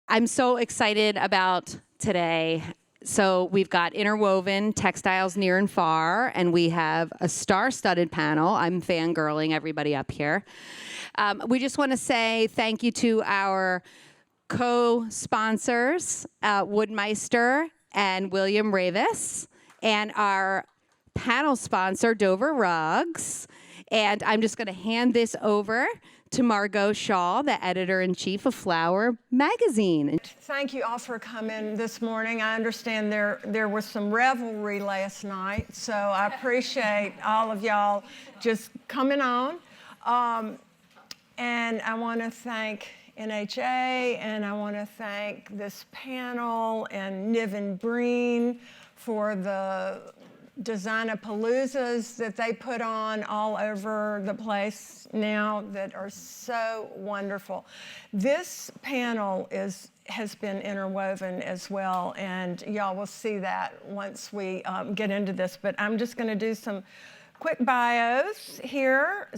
I'm so excited about today. So we've got Interwoven, Textiles Near and Far, and we have a star-studded panel. I'm fangirling everybody up here. We just want to say thank you to our co-sponsors, Woodmeister and William Ravis, and our panel sponsor, Dover Rugs. And I'm just going to hand this over to Margot Shaw, the editor-in-chief of Flower magazine. Thank you all for coming this morning. I understand there was some revelry last night, so I appreciate all of y'all just coming on. And I want to thank NHA, and I want to thank this panel and Niven Breen for the Design-a-paloozas that they put on all over the place now that are so wonderful. This panel has been interwoven as well, and y'all will see that once we get into this. But I'm just going to do some quick bios here.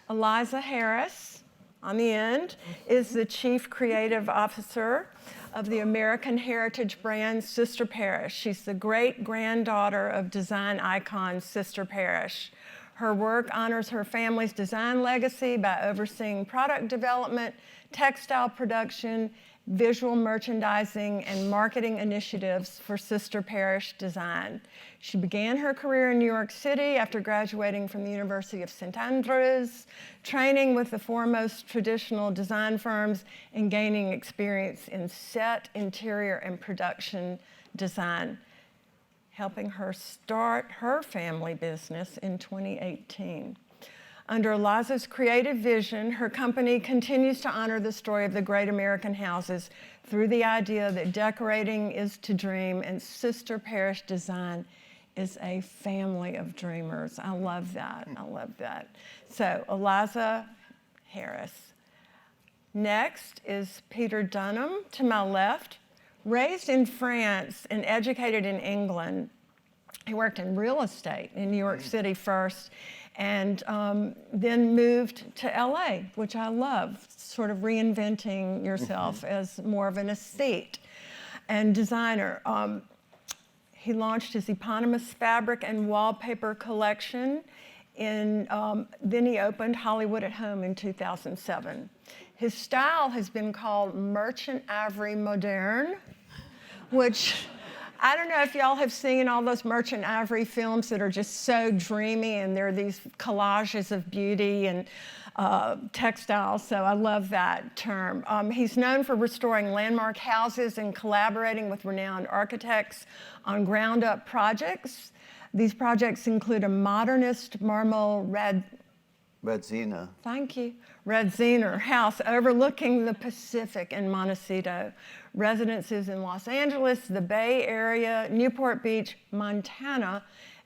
Eliza Harris, on the end, is the Chief Creative Officer of the American heritage brand Sister Parish. She's the great-granddaughter of design icon Sister Parish. Her work honors her family's design legacy by overseeing product development, textile production, visual merchandising, and marketing initiatives for Sister Parish Design. She began her career in New York City after graduating from the University of St. Andrews, training with the foremost traditional design firms, and gaining experience in set, interior, and production design, helping her start her family business in 2018. Under Eliza's creative vision, her company continues to honor the story of the great American houses through the idea that decorating is to dream, and Sister Parish Design is a family of dreamers. I love that. I love that. So, Eliza Harris. Next is Peter Dunham, to my left. Raised in France and educated in England, he worked in real estate in New York City first, and then moved to LA, which I love, sort of reinventing yourself as more of an aesthete and designer. He launched his eponymous fabric and wallpaper collection, then he opened Hollywood at Home in 2007. His style has been called Merchant Ivory Moderne, which I don't know if y'all have seen all those Merchant Ivory films that are just so dreamy, and they're these collages of beauty and textiles, so I love that term. He's known for restoring landmark houses and collaborating with renowned architects on ground-up projects. These projects include a modernist marble Radzina. Thank you. Radzina house overlooking the Pacific in Montecito, residences in Los Angeles, the Bay Area, Newport Beach, Montana,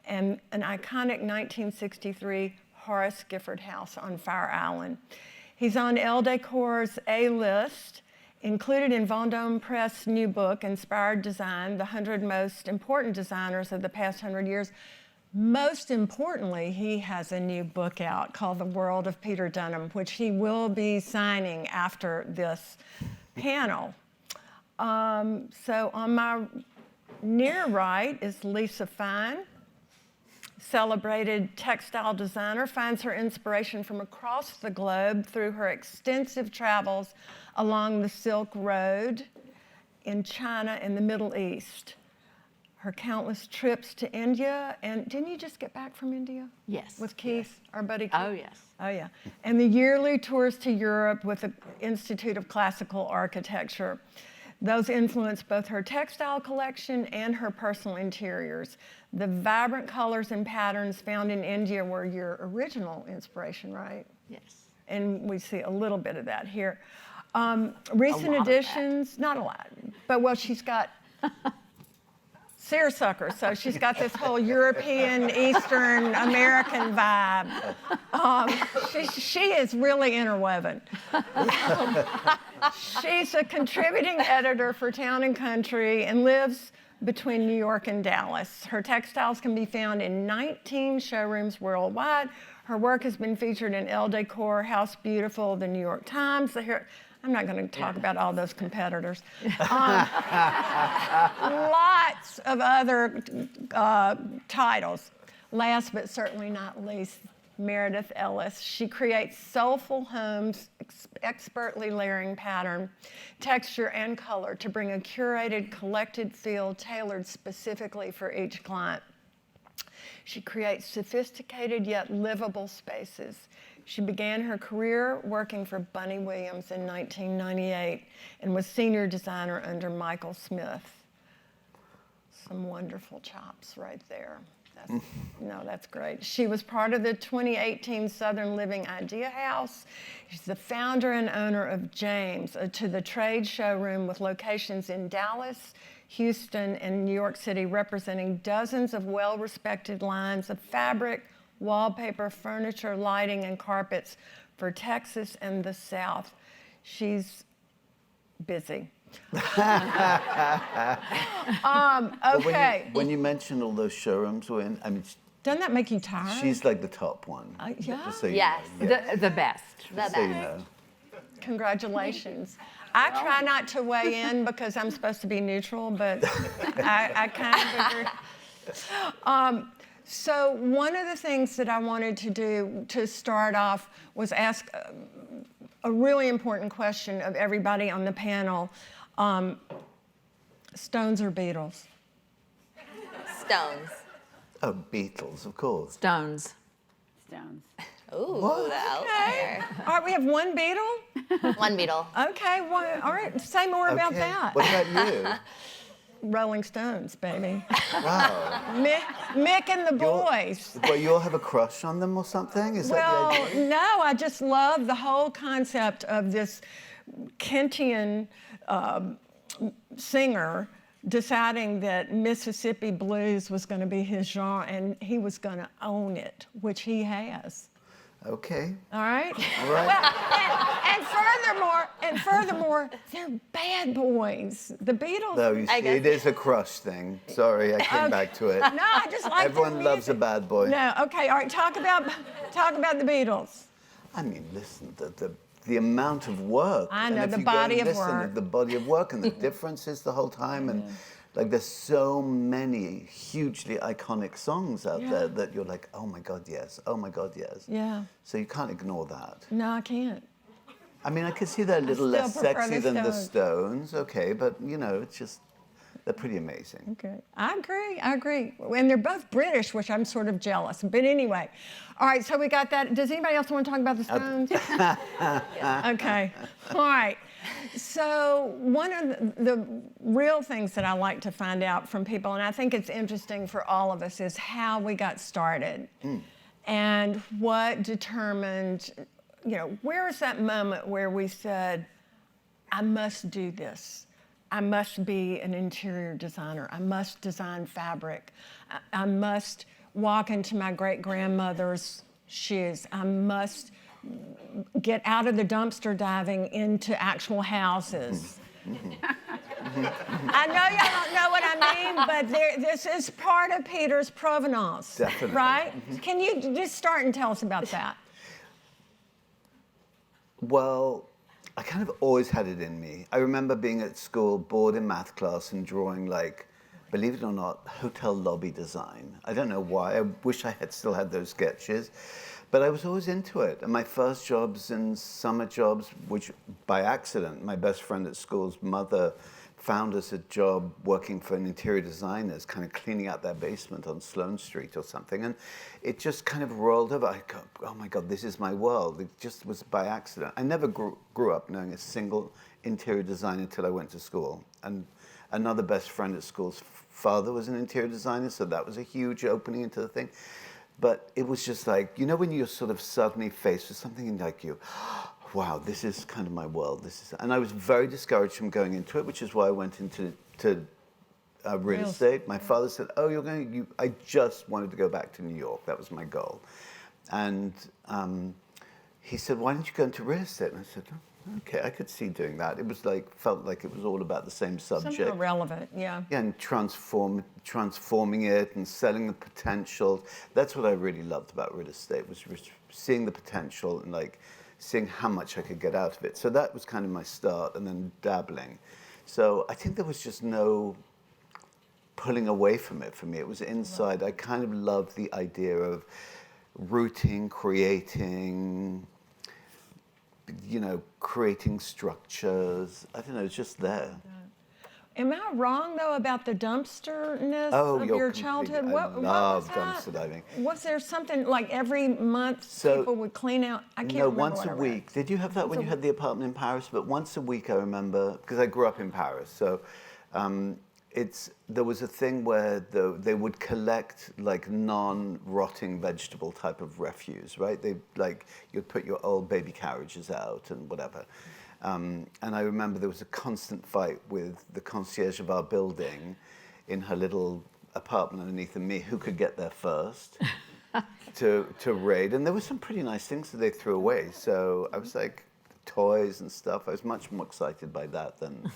and an iconic 1963 Horace Gifford house on Fire Island. He's on Elle Decor's A-list, included in Vendôme Press' new book, Inspired Design, the 100 Most Important Designers of the Past 100 Years. Most importantly, he has a new book out called The World of Peter Dunham, which he will be signing after this panel. So on my near right is Lisa Fine, celebrated textile designer, finds her inspiration from across the globe through her extensive travels along the Silk Road in China and the Middle East. Her countless trips to India, and didn't you just get back from India? Yes. With Keith, yes. Our buddy Keith? Oh, yes. Oh, yeah. And the yearly tours to Europe with the Institute of Classical Architecture. Those influenced both her textile collection and her personal interiors. The vibrant colors and patterns found in India were your original inspiration, right? Yes. And we see a little bit of that here. Recent additions, not a lot, but well, she's got seersucker, so she's got this whole European, Eastern American vibe. She is really interwoven. She's a contributing editor for Town & Country and lives between New York and Dallas. Her textiles can be found in 19 showrooms worldwide. Her work has been featured in Elle Decor, House Beautiful, the New York Times. I'm not going to talk about all those competitors. Lots of other titles. Last but certainly not least, Meredith Ellis. She creates soulful homes, expertly layering pattern, texture, and color to bring a curated, collected feel tailored specifically for each client. She creates sophisticated yet livable spaces. She began her career working for Bunny Williams in 1998 and was senior designer under Michael Smith. Some wonderful chops right there. That's great. She was part of the 2018 Southern Living Idea House. She's the founder and owner of James, a to-the-trade showroom with locations in Dallas, Houston, and New York City, representing dozens of well-respected lines of fabric, wallpaper, furniture, lighting, and carpets for Texas and the South. She's busy. Okay. When you mentioned all those showrooms we're in, I mean, Doesn't that make you tired? she's like the top one. Yeah. Just so you Yes, know. Yeah. the best. Just so you know. Congratulations. I try not to weigh in because I'm supposed to be neutral, but I kind of agree. So one of the things that I wanted to do to start off was ask a really important question of everybody on the panel. Stones or Beatles? Stones. Oh, Beatles, of course. Stones. Stones. Ooh, What? the Okay. outlier. All right, we have one Beatle. One Beetle. Okay, well, all right, say more about Okay. that. What about you? Rolling Stones, baby. Wow. Mick and the boys. But you all have a crush on them or something? Is that Well, the idea? no, I just love the whole concept of this Kentian singer deciding that Mississippi blues was going to be his genre and he was going to own it, which he has. Okay. All right? All right. Well, and furthermore, they're bad boys. The Beatles. No, you see, it is a crush thing. Sorry, I came back to it. No, I just like Everyone their loves a music. bad boy. No, okay, all right, talk about the Beatles. I mean, listen, the amount of work. I and know, if the you go body and of listen, work. The body of work and the differences the whole time. And like, there's so many hugely iconic songs out there that you're like, oh my God, yes. Oh my God, yes. Yeah. So you can't ignore that. No, I can't. I mean, I could see they're a little still less prefer sexy the than the Stones. Stones, okay, but you know, it's just, they're pretty amazing. Okay, I agree. And they're both British, which I'm sort of jealous. But anyway, all right, so we got that. Does anybody else want to talk about the Stones? Okay, all right. So one of the real things that I like to find out from people, and I think it's interesting for all of us, is how we got started and what determined, where is that moment where we said, I must do this. I must be an interior designer. I must design fabric. I must walk into my great-grandmother's shoes. I must get out of the dumpster diving into actual houses. I know y'all don't know what I mean, but this is part of Peter's provenance. Definitely. Right? Can you just start and tell us about that? Well, I kind of always had it in me. I remember being at school, bored in math class and drawing, like, believe it or not, hotel lobby design. I don't know why. I wish I had still had those sketches. But I was always into it. And my first jobs and summer jobs, which by accident, my best friend at school's mother found us a job working for an interior designers, kind of cleaning out their basement on Sloane Street or something. And it just kind of rolled over. I go, oh my God, this is my world. It just was by accident. I never grew up knowing a single interior designer until I went to school. And another best friend at school's father was an interior designer, so that was a huge opening into the thing. But it was just like, when you're sort of suddenly faced with something like wow, this is kind of my world. And I was very discouraged from going into it, which is why I went into real estate. My father said, oh, I just wanted to go back to New York. That was my goal. And he said, why don't you go into real estate? And I said, oh, okay, I could see doing that. It was felt like it was all about the same subject. Something relevant, yeah. Yeah, and transforming it and selling the potential. That's what I really loved about real estate, was seeing the potential and seeing how much I could get out of it. So that was kind of my start, and then dabbling. So I think there was just no pulling away from it for me. It was inside. I kind of loved the idea of rooting, creating, creating structures. I don't know, it's just there. Am I wrong though about the dumpsterness Oh, of you're your completely- childhood? I What love was that? dumpster diving. Was there something like every month So- people would clean out? I can't No, remember once what a I read. week. Did you have that when you had the apartment in Paris? But once a week, I remember, because I grew up in Paris. So there was a thing where they would collect like non-rotting vegetable type of refuse, right? You'd put your old baby carriages out and whatever. And I remember there was a constant fight with the concierge of our building in her little apartment underneath me, who could get there first to raid. And there were some pretty nice things that they threw away. So I was like, toys and stuff. I was much more excited by that than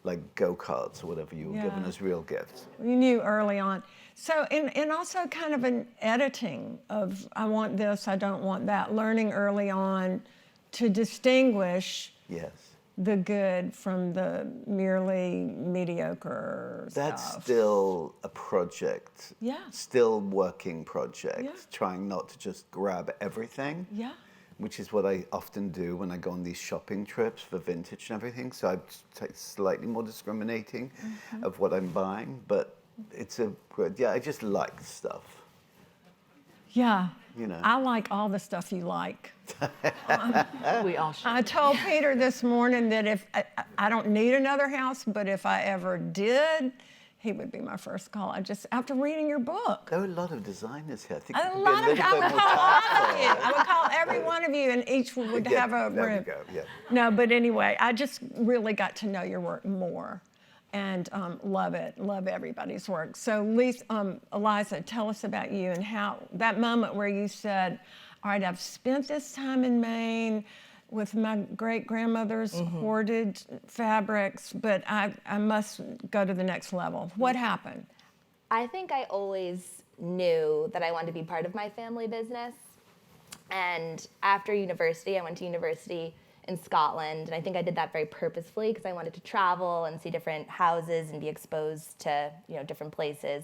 like go-karts or whatever you were given as real gifts. You knew early on. So, and also kind of an editing of I want this, I don't want that, learning early on to distinguish Yes. the good from the merely mediocre That's stuff. still a project. Yeah. Still working project. Yeah. Trying not to just grab everything. Yeah. Which is what I often do when I go on these shopping trips for vintage and everything. So I'm slightly more discriminating of what I'm buying. But it's I just like stuff. Yeah. You know. I like all the stuff you like. We all should. I told Peter this morning that if I don't need another house, but if I ever did, he would be my first call. After reading your book. There are a lot of designers here. I think A you could lot be a of, little I bit would more call all of you. tactful. I would call every one of you, and each would have a There we room. go, yeah. No, but anyway, I just really got to know your work more, and love it. Love everybody's work. So, Eliza, tell us about you and how that moment where you said, "All right, I've spent this time in Maine with my great-grandmother's hoarded fabrics, but I must go to the next level." What happened? I think I always knew that I wanted to be part of my family business. And after university, I went to university in Scotland, and I think I did that very purposefully because I wanted to travel and see different houses and be exposed to, different places.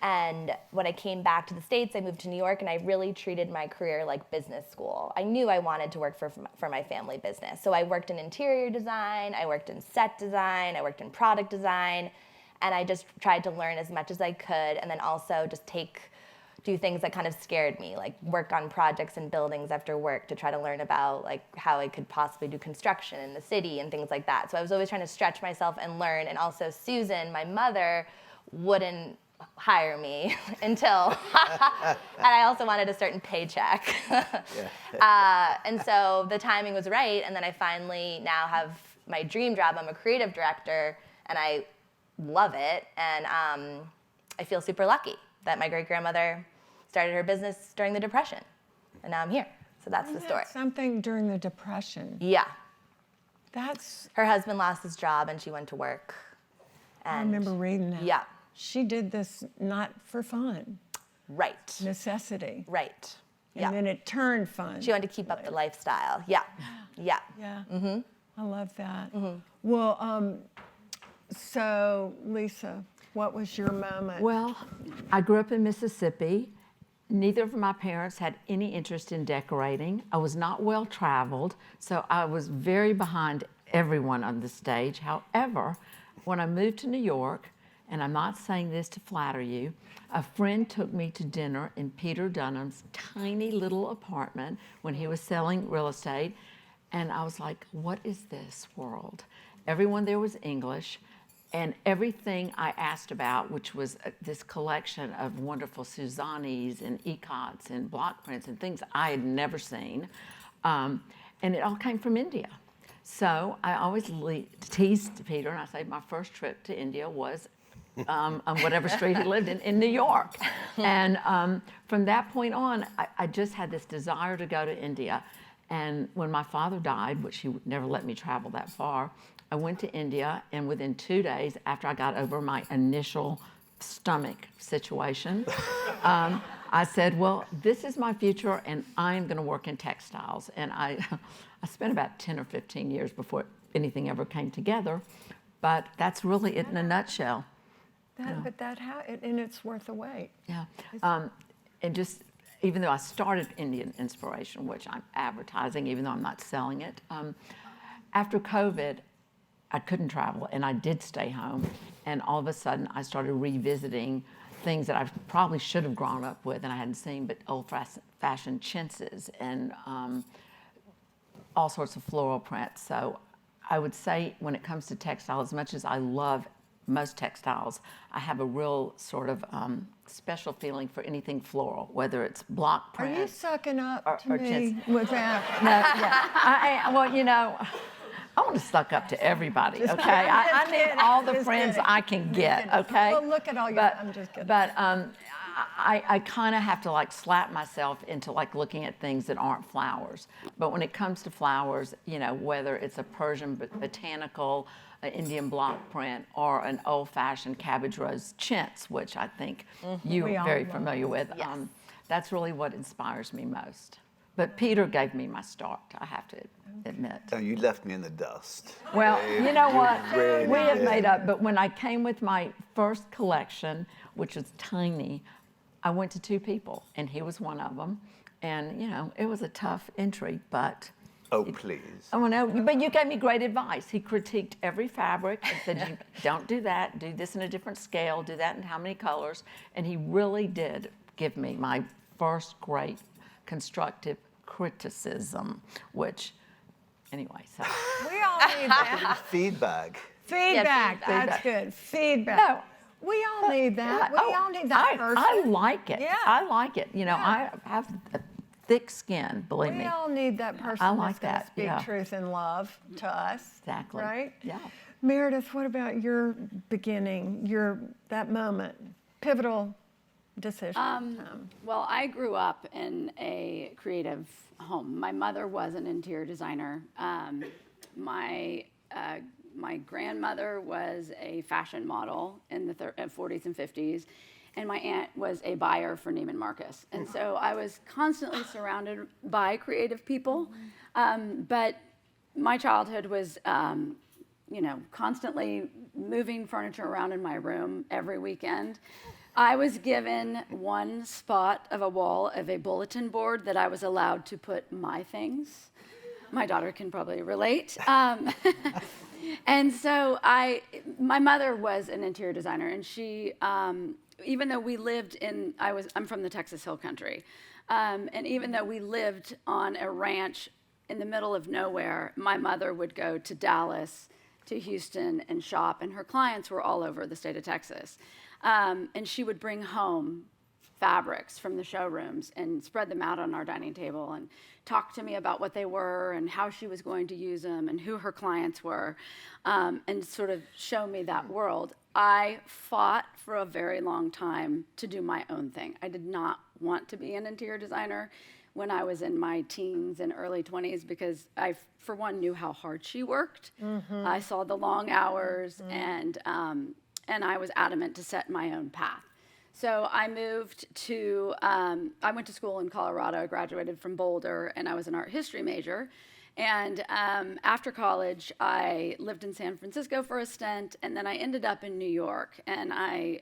And when I came back to the States, I moved to New York, and I really treated my career like business school. I knew I wanted to work for my family business. So I worked in interior design, I worked in set design, I worked in product design, and I just tried to learn as much as I could, and then also just do things that kind of scared me, like work on projects and buildings after work to try to learn about like how I could possibly do construction in the city and things like that. So I was always trying to stretch myself and learn. And also Susan, my mother, wouldn't hire me until, and I also wanted a certain paycheck. And so the timing was right. And then I finally now have my dream job. I'm a creative director, and I love it. And I feel super lucky that my great-grandmother started her business during the Depression, and now I'm here. So that's the story. Something during the Depression. Yeah. That's, Her husband lost his job, and she went to work. And I remember reading that. Yeah. She did this not for fun, Right. necessity. Right. And Yeah. then it turned fun. She wanted to keep up the lifestyle. Yeah. Yeah. Yeah. I love that. Well, so Lisa, what was your moment? Well, I grew up in Mississippi. Neither of my parents had any interest in decorating. I was not well traveled, so I was very behind everyone on the stage. However, when I moved to New York, and I'm not saying this to flatter you, a friend took me to dinner in Peter Dunham's tiny little apartment when he was selling real estate, and I was like, what is this world? Everyone there was English, and everything I asked about, which was this collection of wonderful Suzannes and Icots and block prints and things I had never seen, and it all came from India. So I always teased Peter, and I said my first trip to India was on whatever street he lived in New York. And from that point on, I just had this desire to go to India. And when my father died, which he would never let me travel that far, I went to India, and within 2 days after I got over my initial stomach situation, I said, well, this is my future, and I'm going to work in textiles. And I spent about 10 or 15 years before anything ever came together. But that's really it in a nutshell. And it's worth the wait. Yeah. And just, even though I started Indian Inspiration, which I'm advertising, even though I'm not selling it, after COVID, I couldn't travel, and I did stay home. And all of a sudden, I started revisiting things that I probably should have grown up with and I hadn't seen, but old-fashioned chintzes and all sorts of floral prints. So I would say when it comes to textile, as much as I love most textiles, I have a real sort of special feeling for anything floral, whether it's block print. Are you sucking up to or me with that? No, yeah. Well, you know, I want to suck up to everybody, okay? I need all the friends I can get, okay? Well, look at all your, I'm just kidding. But I kind of have to like slap myself into like looking at things that aren't flowers. But when it comes to flowers, you know, whether it's a Persian botanical, an Indian block print, or an old-fashioned cabbage rose chintz, which I think you are very familiar with, Yes. That's really what inspires me most. But Peter gave me my start, I have to admit. Oh, you left me in the dust. Well, you know what? really We have did. made up, but when I came with my first collection, which was tiny, I went to 2 people, and he was one of them. And, you know, it was a tough entry, but... Oh, please. Oh, no, but you gave me great advice. He critiqued every fabric and said, you don't do that, do this in a different scale, do that in how many colors. And he really did give me my first great constructive criticism, which, anyway, so. We all need that. Feedback. Feedback, that's feedback. good. Feedback. No. We all need that. We all need that person. I like it. Yeah. I like it. You know, Yeah. I have a thick skin, believe We me. all need that person I like that's going to that, speak yeah. truth and love to us. Exactly. Right? Yeah. Meredith, what about your beginning, that moment, pivotal decision? Well, I grew up in a creative home. My mother was an interior designer. My grandmother was a fashion model in the 40s and 50s, and my aunt was a buyer for Neiman Marcus. And so I was constantly surrounded by creative people, but my childhood was, you know, constantly moving furniture around in my room every weekend. I was given one spot of a wall of a bulletin board that I was allowed to put my things. My daughter can probably relate. And so my mother was an interior designer, and she, even though we lived I'm from the Texas Hill Country, and even though we lived on a ranch in the middle of nowhere, my mother would go to Dallas, to Houston, and shop, and her clients were all over the state of Texas. And she would bring home fabrics from the showrooms and spread them out on our dining table and talk to me about what they were and how she was going to use them and who her clients were, and sort of show me that world. I fought for a very long time to do my own thing. I did not want to be an interior designer when I was in my teens and early 20s because I, for one, knew how hard she worked. I saw the long hours, and I was adamant to set my own path. So I moved to, I went to school in Colorado. I graduated from Boulder, and I was an art history major. And after college, I lived in San Francisco for a stint, and then I ended up in New York. And I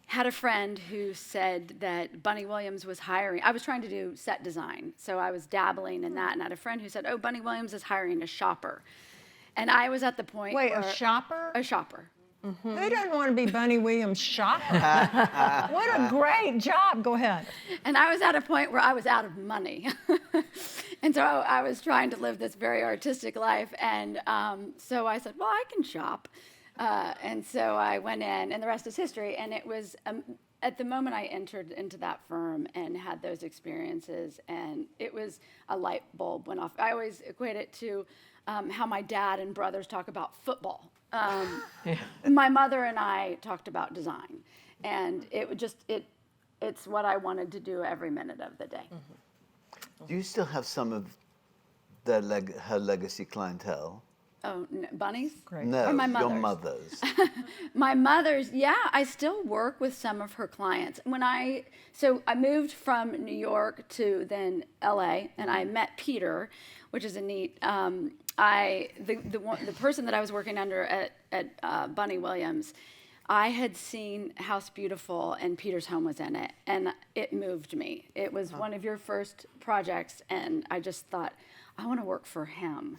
had a friend who said that Bunny Williams was hiring. I was trying to do set design, so I was dabbling in that. And I had a friend who said, "Oh, Bunny Williams is hiring a shopper." And I was at the point Wait, where... a shopper? A shopper. Who doesn't want to be Bunny Williams' shopper? What a great job. Go ahead. And I was at a point where I was out of money. And so I was trying to live this very artistic life. And so I said, well, I can shop. And so I went in, and the rest is history. And it was, at the moment I entered into that firm and had those experiences, and it was a light bulb went off. I always equate it to how my dad and brothers talk about football. My mother and I talked about design, and it would just, it's what I wanted to do every minute of the day. Do you still have some of her legacy clientele? Oh, bunnies? Great. No, Or my your mother's. mother's. My mother's, yeah, I still work with some of her clients. So I moved from New York to then LA, and I met Peter, which is a neat. The person that I was working under at Bunny Williams, I had seen House Beautiful, and Peter's home was in it, and it moved me. It was one of your first projects, and I just thought, I want to work for him.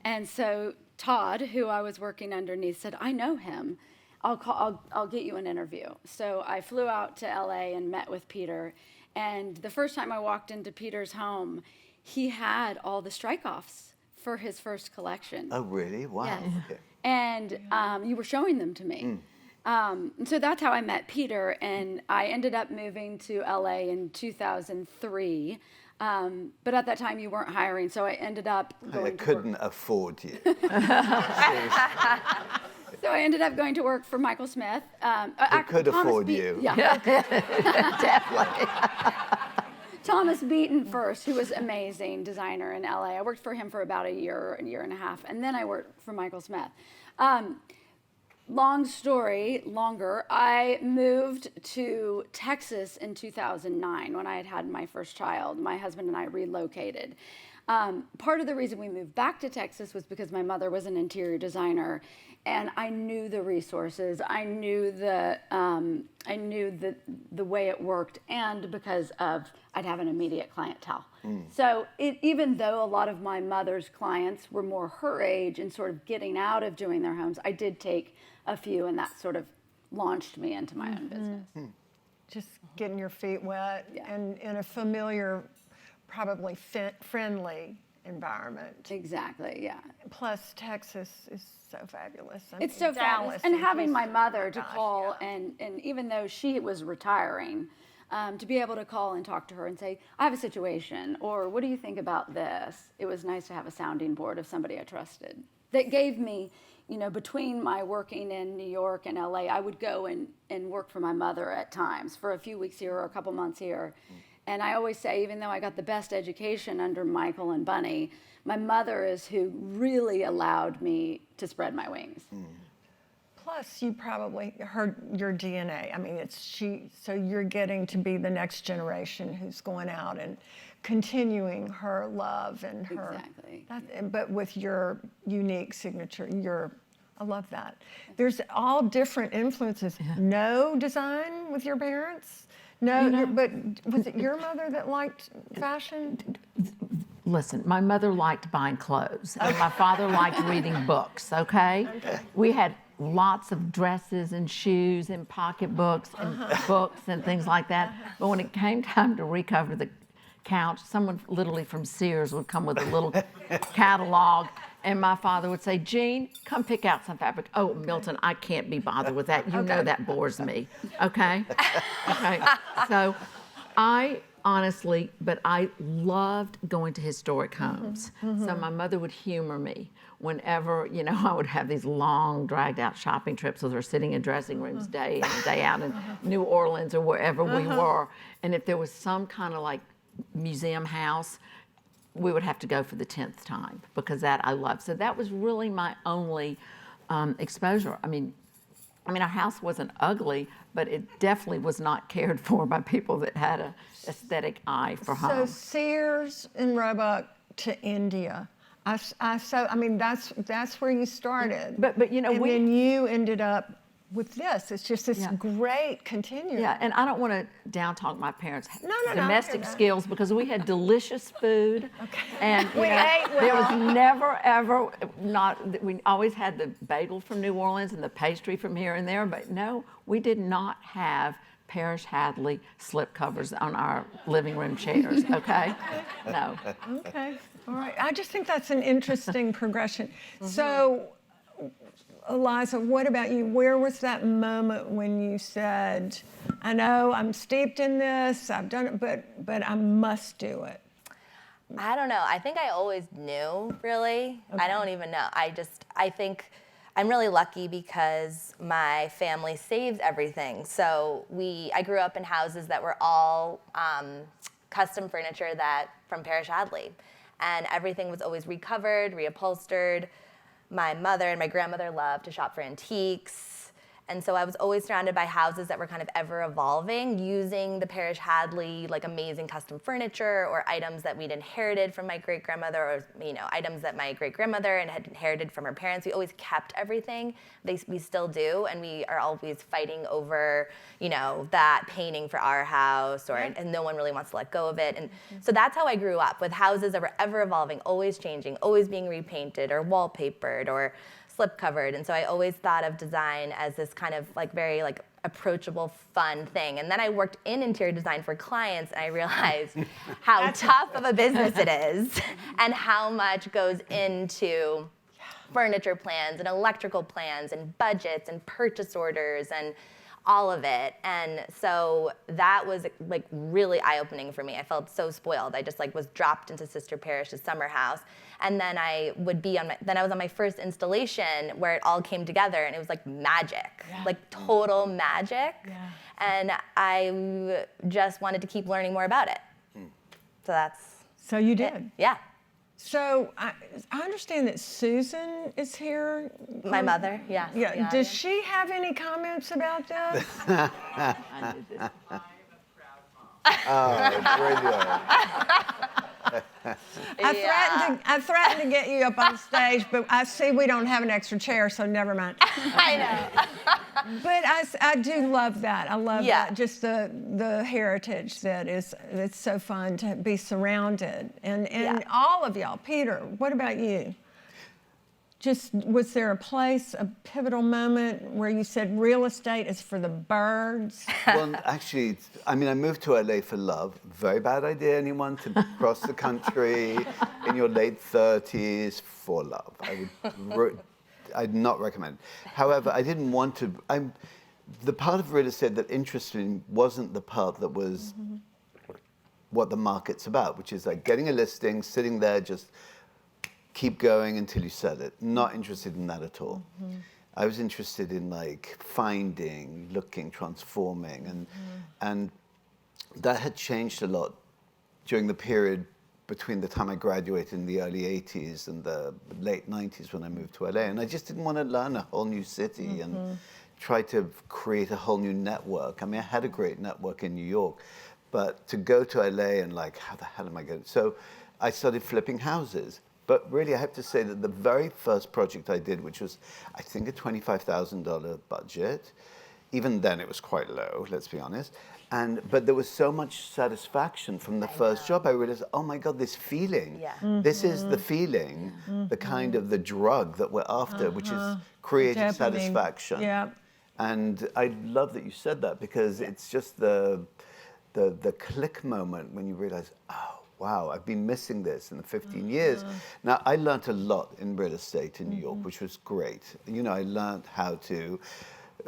And so Todd, who I was working underneath, said, I know him. I'll get you an interview. So I flew out to LA and met with Peter. And the first time I walked into Peter's home, he had all the strike-offs for his first collection. Oh, really? Wow. Yes. Okay. And you were showing them to me. And so that's how I met Peter. And I ended up moving to LA in 2003. But at that time, you weren't hiring, so I ended up going I to couldn't work. afford you. So I ended up going to work for Michael Smith. I could Thomas afford Be- you. Yeah. Definitely. Thomas Beaton first, who was amazing designer in LA. I worked for him for about a year and a half, and then I worked for Michael Smith. Long story, longer. I moved to Texas in 2009 when I had had my first child. My husband and I relocated. Part of the reason we moved back to Texas was because my mother was an interior designer, and I knew the resources. I knew the way it worked, and because I'd have an immediate clientele. So even though a lot of my mother's clients were more her age and sort of getting out of doing their homes, I did take a few, and that sort of launched me into my own business. Just getting your feet wet Yeah. and in a familiar, probably friendly environment. Exactly, yeah. Plus, Texas is so fabulous. I It's mean, so fabulous. And having my Houston, mother to gosh, call, yeah. and even though she was retiring, to be able to call and talk to her and say, I have a situation, or what do you think about this? It was nice to have a sounding board of somebody I trusted. That gave me, between my working in New York and LA, I would go and work for my mother at times for a few weeks here or a couple months here. And I always say, even though I got the best education under Michael and Bunny, my mother is who really allowed me to spread my wings. Plus, you probably heard your DNA. I mean, so you're getting to be the next generation who's going out and continuing her love and her. Exactly. But with your unique signature, I love that. There's all different influences. No design with your parents? No, but was it your mother that liked fashion? Listen, my mother liked buying clothes, and my father liked reading books, okay? We had lots of dresses and shoes and pocketbooks and books and things like that. But when it came time to recover the couch, someone literally from Sears would come with a little catalog, and my father would say, Jean, come pick out some fabric. Oh, Milton, I can't be bothered with that. You know that bores me, okay? Okay, so I loved going to historic homes. So my mother would humor me whenever, I would have these long, dragged out shopping trips with her sitting in dressing rooms day in and day out in New Orleans or wherever we were. And if there was some kind of like museum house, we would have to go for the 10th time because that I loved. So that was really my only exposure. I mean, our house wasn't ugly, but it definitely was not cared for by people that had an aesthetic eye for So home. Sears and Roebuck to India. That's where you started. But and then you ended up with this. It's just this great continuum. Yeah, and I don't want to down talk my parents' No, domestic skills because we had delicious food. Okay. And We ate there was well. never ever we always had the bagel from New Orleans and the pastry from here and there, but no, we did not have Parish Hadley slip covers on our living room chairs, okay? No. Okay, all right. I just think that's an interesting progression. So, Eliza, what about you? Where was that moment when you said, I know I'm steeped in this, I've done it, but I must do it? I don't know. I think I always knew, really. I don't even know. I think I'm really lucky because my family saves everything. So I grew up in houses that were all custom furniture from Parish Hadley. And everything was always recovered, reupholstered. my mother and my grandmother loved to shop for antiques. And so I was always surrounded by houses that were kind of ever evolving, using the Parish Hadley, like amazing custom furniture or items that we'd inherited from my great grandmother, or items that my great grandmother had inherited from her parents. We always kept everything. We still do, and we are always fighting over, that painting for our house, and no one really wants to let go of it. And so that's how I grew up, with houses that were ever evolving, always changing, always being repainted or wallpapered or slip covered. And so I always thought of design as this kind of very approachable, fun thing. And then I worked in interior design for clients, and I realized how tough of a business it is and how much goes into furniture plans and electrical plans and budgets and purchase orders and all of it. And so that was really eye-opening for me. I felt so spoiled. I just was dropped into Sister Parish's summer house. And then I was on my first installation where it all came together, and it was magic, total magic. Yeah. And I just wanted to keep learning more about it. So you did? Yeah. So I understand that Susan is here. My mother, yeah. Yeah. Does she have any comments about this? Oh, brilliant. I threatened to get you up on stage, but I see we don't have an extra chair, so never mind. I know. But I do love that. I love that, just the heritage it's so fun to be surrounded. And all of y'all, Peter, what about you? Was there a pivotal moment where you said real estate is for the birds? Well, actually, I moved to LA for love. Very bad idea, anyone, to cross the country in your late 30s for love. I'd not recommend it. However, I didn't want to. The part of real estate that interested me wasn't the part that was what the market's about, which is getting a listing, sitting there, just keep going until you sell it. Not interested in that at all. I was interested in finding, looking, transforming, and that had changed a lot during the period between the time I graduated in the early 80s and the late 90s when I moved to LA. And I just didn't want to learn a whole new city and try to create a whole new network. I had a great network in New York, but to go to LA and how the hell am I going? So I started flipping houses. But really, I have to say that the very first project I did, which was, I think, a $25,000 budget, even then it was quite low, let's be honest. But there was so much satisfaction from the first job. I realized, oh my God, this feeling. Yeah. This is the feeling, the kind of the drug that we're after, which is creative satisfaction. Yeah. And I love that you said that, because it's just the click moment when you realize, oh, wow, I've been missing this in the 15 years. Now, I learned a lot in real estate in New York, which was great. I learned how to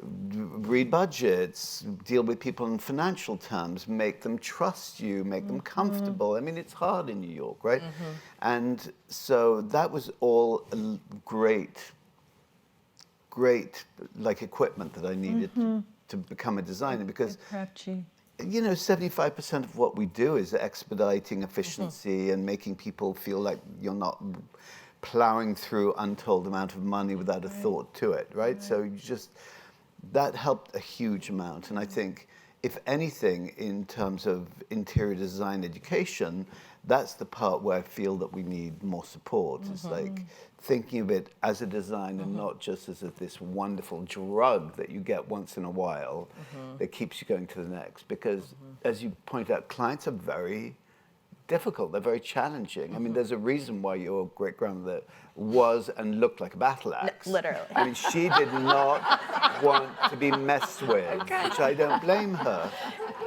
read budgets, deal with people in financial terms, make them trust you, make them comfortable. It's hard in New York, right? And so that was all great equipment that I needed to become a designer, because 75% of what we do is expediting efficiency and making people feel like you're not plowing through untold amount of money without a thought to it, right? So that helped a huge amount. And I think, if anything, in terms of interior design education, that's the part where I feel that we need more support. It's thinking of it as a design and not just as this wonderful drug that you get once in a while that keeps you going to the next. Because, as you point out, clients are very difficult. They're very challenging. There's a reason why your great-grandmother was and looked like a battle axe. Literally. She did not want to be messed with, which I don't blame her.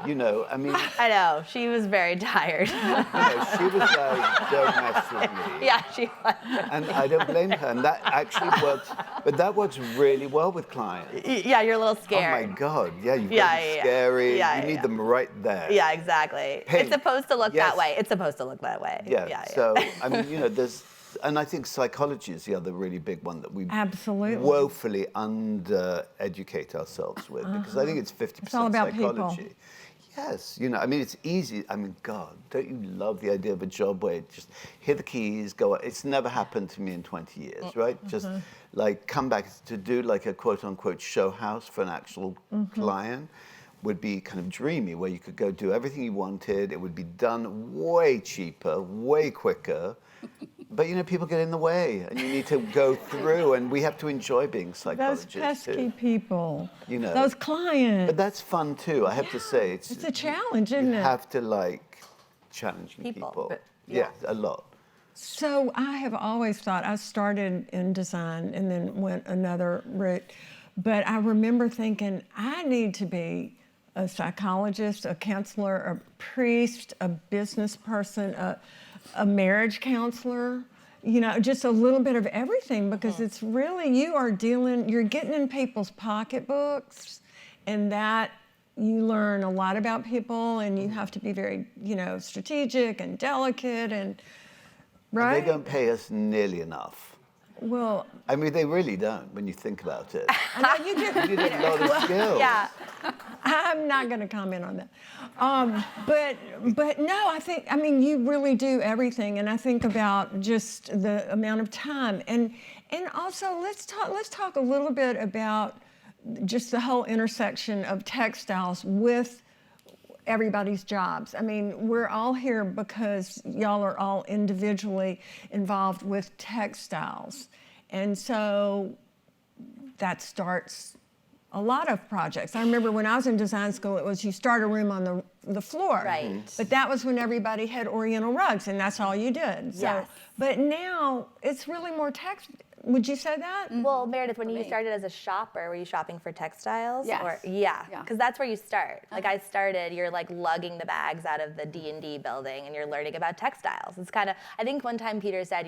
I know, she was very tired. She was like, don't mess with me. Yeah, she was. And I don't blame her. And that actually works, but that works really well with clients. Yeah, you're a little scared. Oh my God, yeah, you've got to be scary. You need them right there. Yeah, exactly. Pink. It's supposed to look that way. It's supposed to look that way. Yeah. So, there's, and I think psychology is the other really big one that we woefully under-educate ourselves with, because I think it's 50% it's all about psychology. People. Yes, you know, I mean, it's easy. I mean, God, don't you love the idea of a job where just hit the keys, go? It's never happened to me in 20 years, right? Just like come back to do like a quote unquote show house for an actual client would be kind of dreamy, where you could go do everything you wanted. It would be done way cheaper, way quicker. But, you know, people get in the way, and you need to go through, and we have to enjoy being Those psychologists pesky too. people, You know. those clients. But that's fun too, I have to say. It's a challenge, isn't you it? have to like challenge people. Yeah, a lot. So I have always thought, I started in design and then went another route, but I remember thinking, I need to be a psychologist, a counselor, a priest, a business person, a marriage counselor, you know, just a little bit of everything, because it's really, you're getting in people's pocketbooks, and that you learn a lot about people, and you have to be very, you know, strategic and delicate, and right? They don't pay us nearly enough. Well, I mean, they really don't when you think about it. I know you get, You need a lot of skills. Yeah. I'm not going to comment on that. But no, I mean, you really do everything, and I think about just the amount of time, and also let's talk a little bit about just the whole intersection of textiles with everybody's jobs. I mean, we're all here because y'all are all individually involved with textiles, and so that starts a lot of projects. I remember when I was in design school, it was you start a room on the floor. Right. But that was when everybody had Oriental rugs, and that's all you did. So, Yes. But now it's really more Would you say that? Well, Meredith, when For you me. started as a shopper, were you shopping for textiles? Yes. Or, yeah, Yeah. because that's where you start. Like I started, you're like lugging the bags out of the D&D building, and you're learning about textiles. It's kind of, I think one time Peter said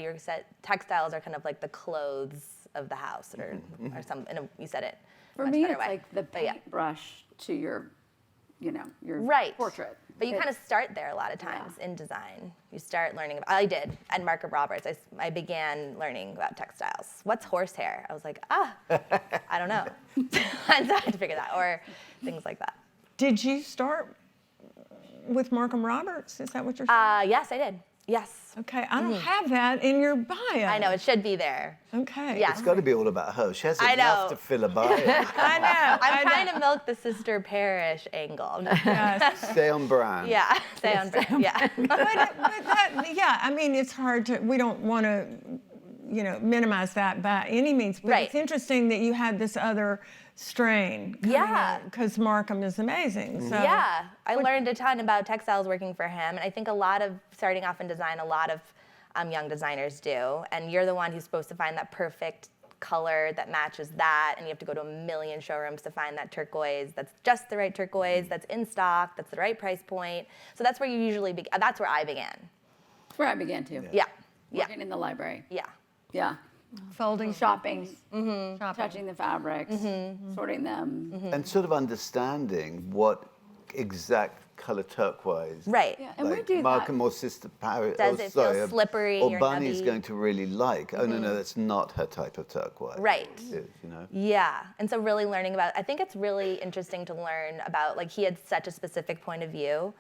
textiles are kind of like the clothes of the house, or something. You said it. For much me, better it's way. like the But yeah. paintbrush to your, you know, your Right. portrait. But you kind of start there a lot of times in design. You start learning about, I did, at Margot Roberts, I began learning about textiles. What's horsehair? I was like, I don't know. And so I had to figure that, or things like that. Did you start with Markham Roberts? Is that what you're saying? Yes, I did. Yes. Okay, I don't have that in your bio. I know, it should be there. Okay. Yeah. It's got to be all about her. She has I enough know. to fill a bio. I know. I'm trying to milk the sister Parish angle. I'm just- Yes. Stay on brand. yeah, stay on brand. Yeah. but that, yeah, I mean, it's hard to, we don't want to, you know, minimize that by any means, but Right. it's interesting that you had this other strain. Yeah. Because Markham is amazing. So. Yeah, I learned a ton about textiles working for him, and I think a lot of starting off in design, a lot of young designers do, and you're the one who's supposed to find that perfect color that matches that, and you have to go to a million showrooms to find that turquoise that's just the right turquoise, that's in stock, that's the right price point. So that's where you usually that's where I began. That's where I began too. Yeah, yeah, Working in the library. yeah. Yeah. Folding. Shopping, Shopping. touching the fabrics, sorting them. And sort of understanding what exact color turquoise. Right. Yeah, and we Like do Markham that. or Sister Parish. Does it feel slippery Or or Bunny's heavy? going to really like. Oh, no, that's not her type of turquoise. Right. It is, you know? Yeah, and so really learning about, I think it's really interesting to learn about, like he had such a specific point of view,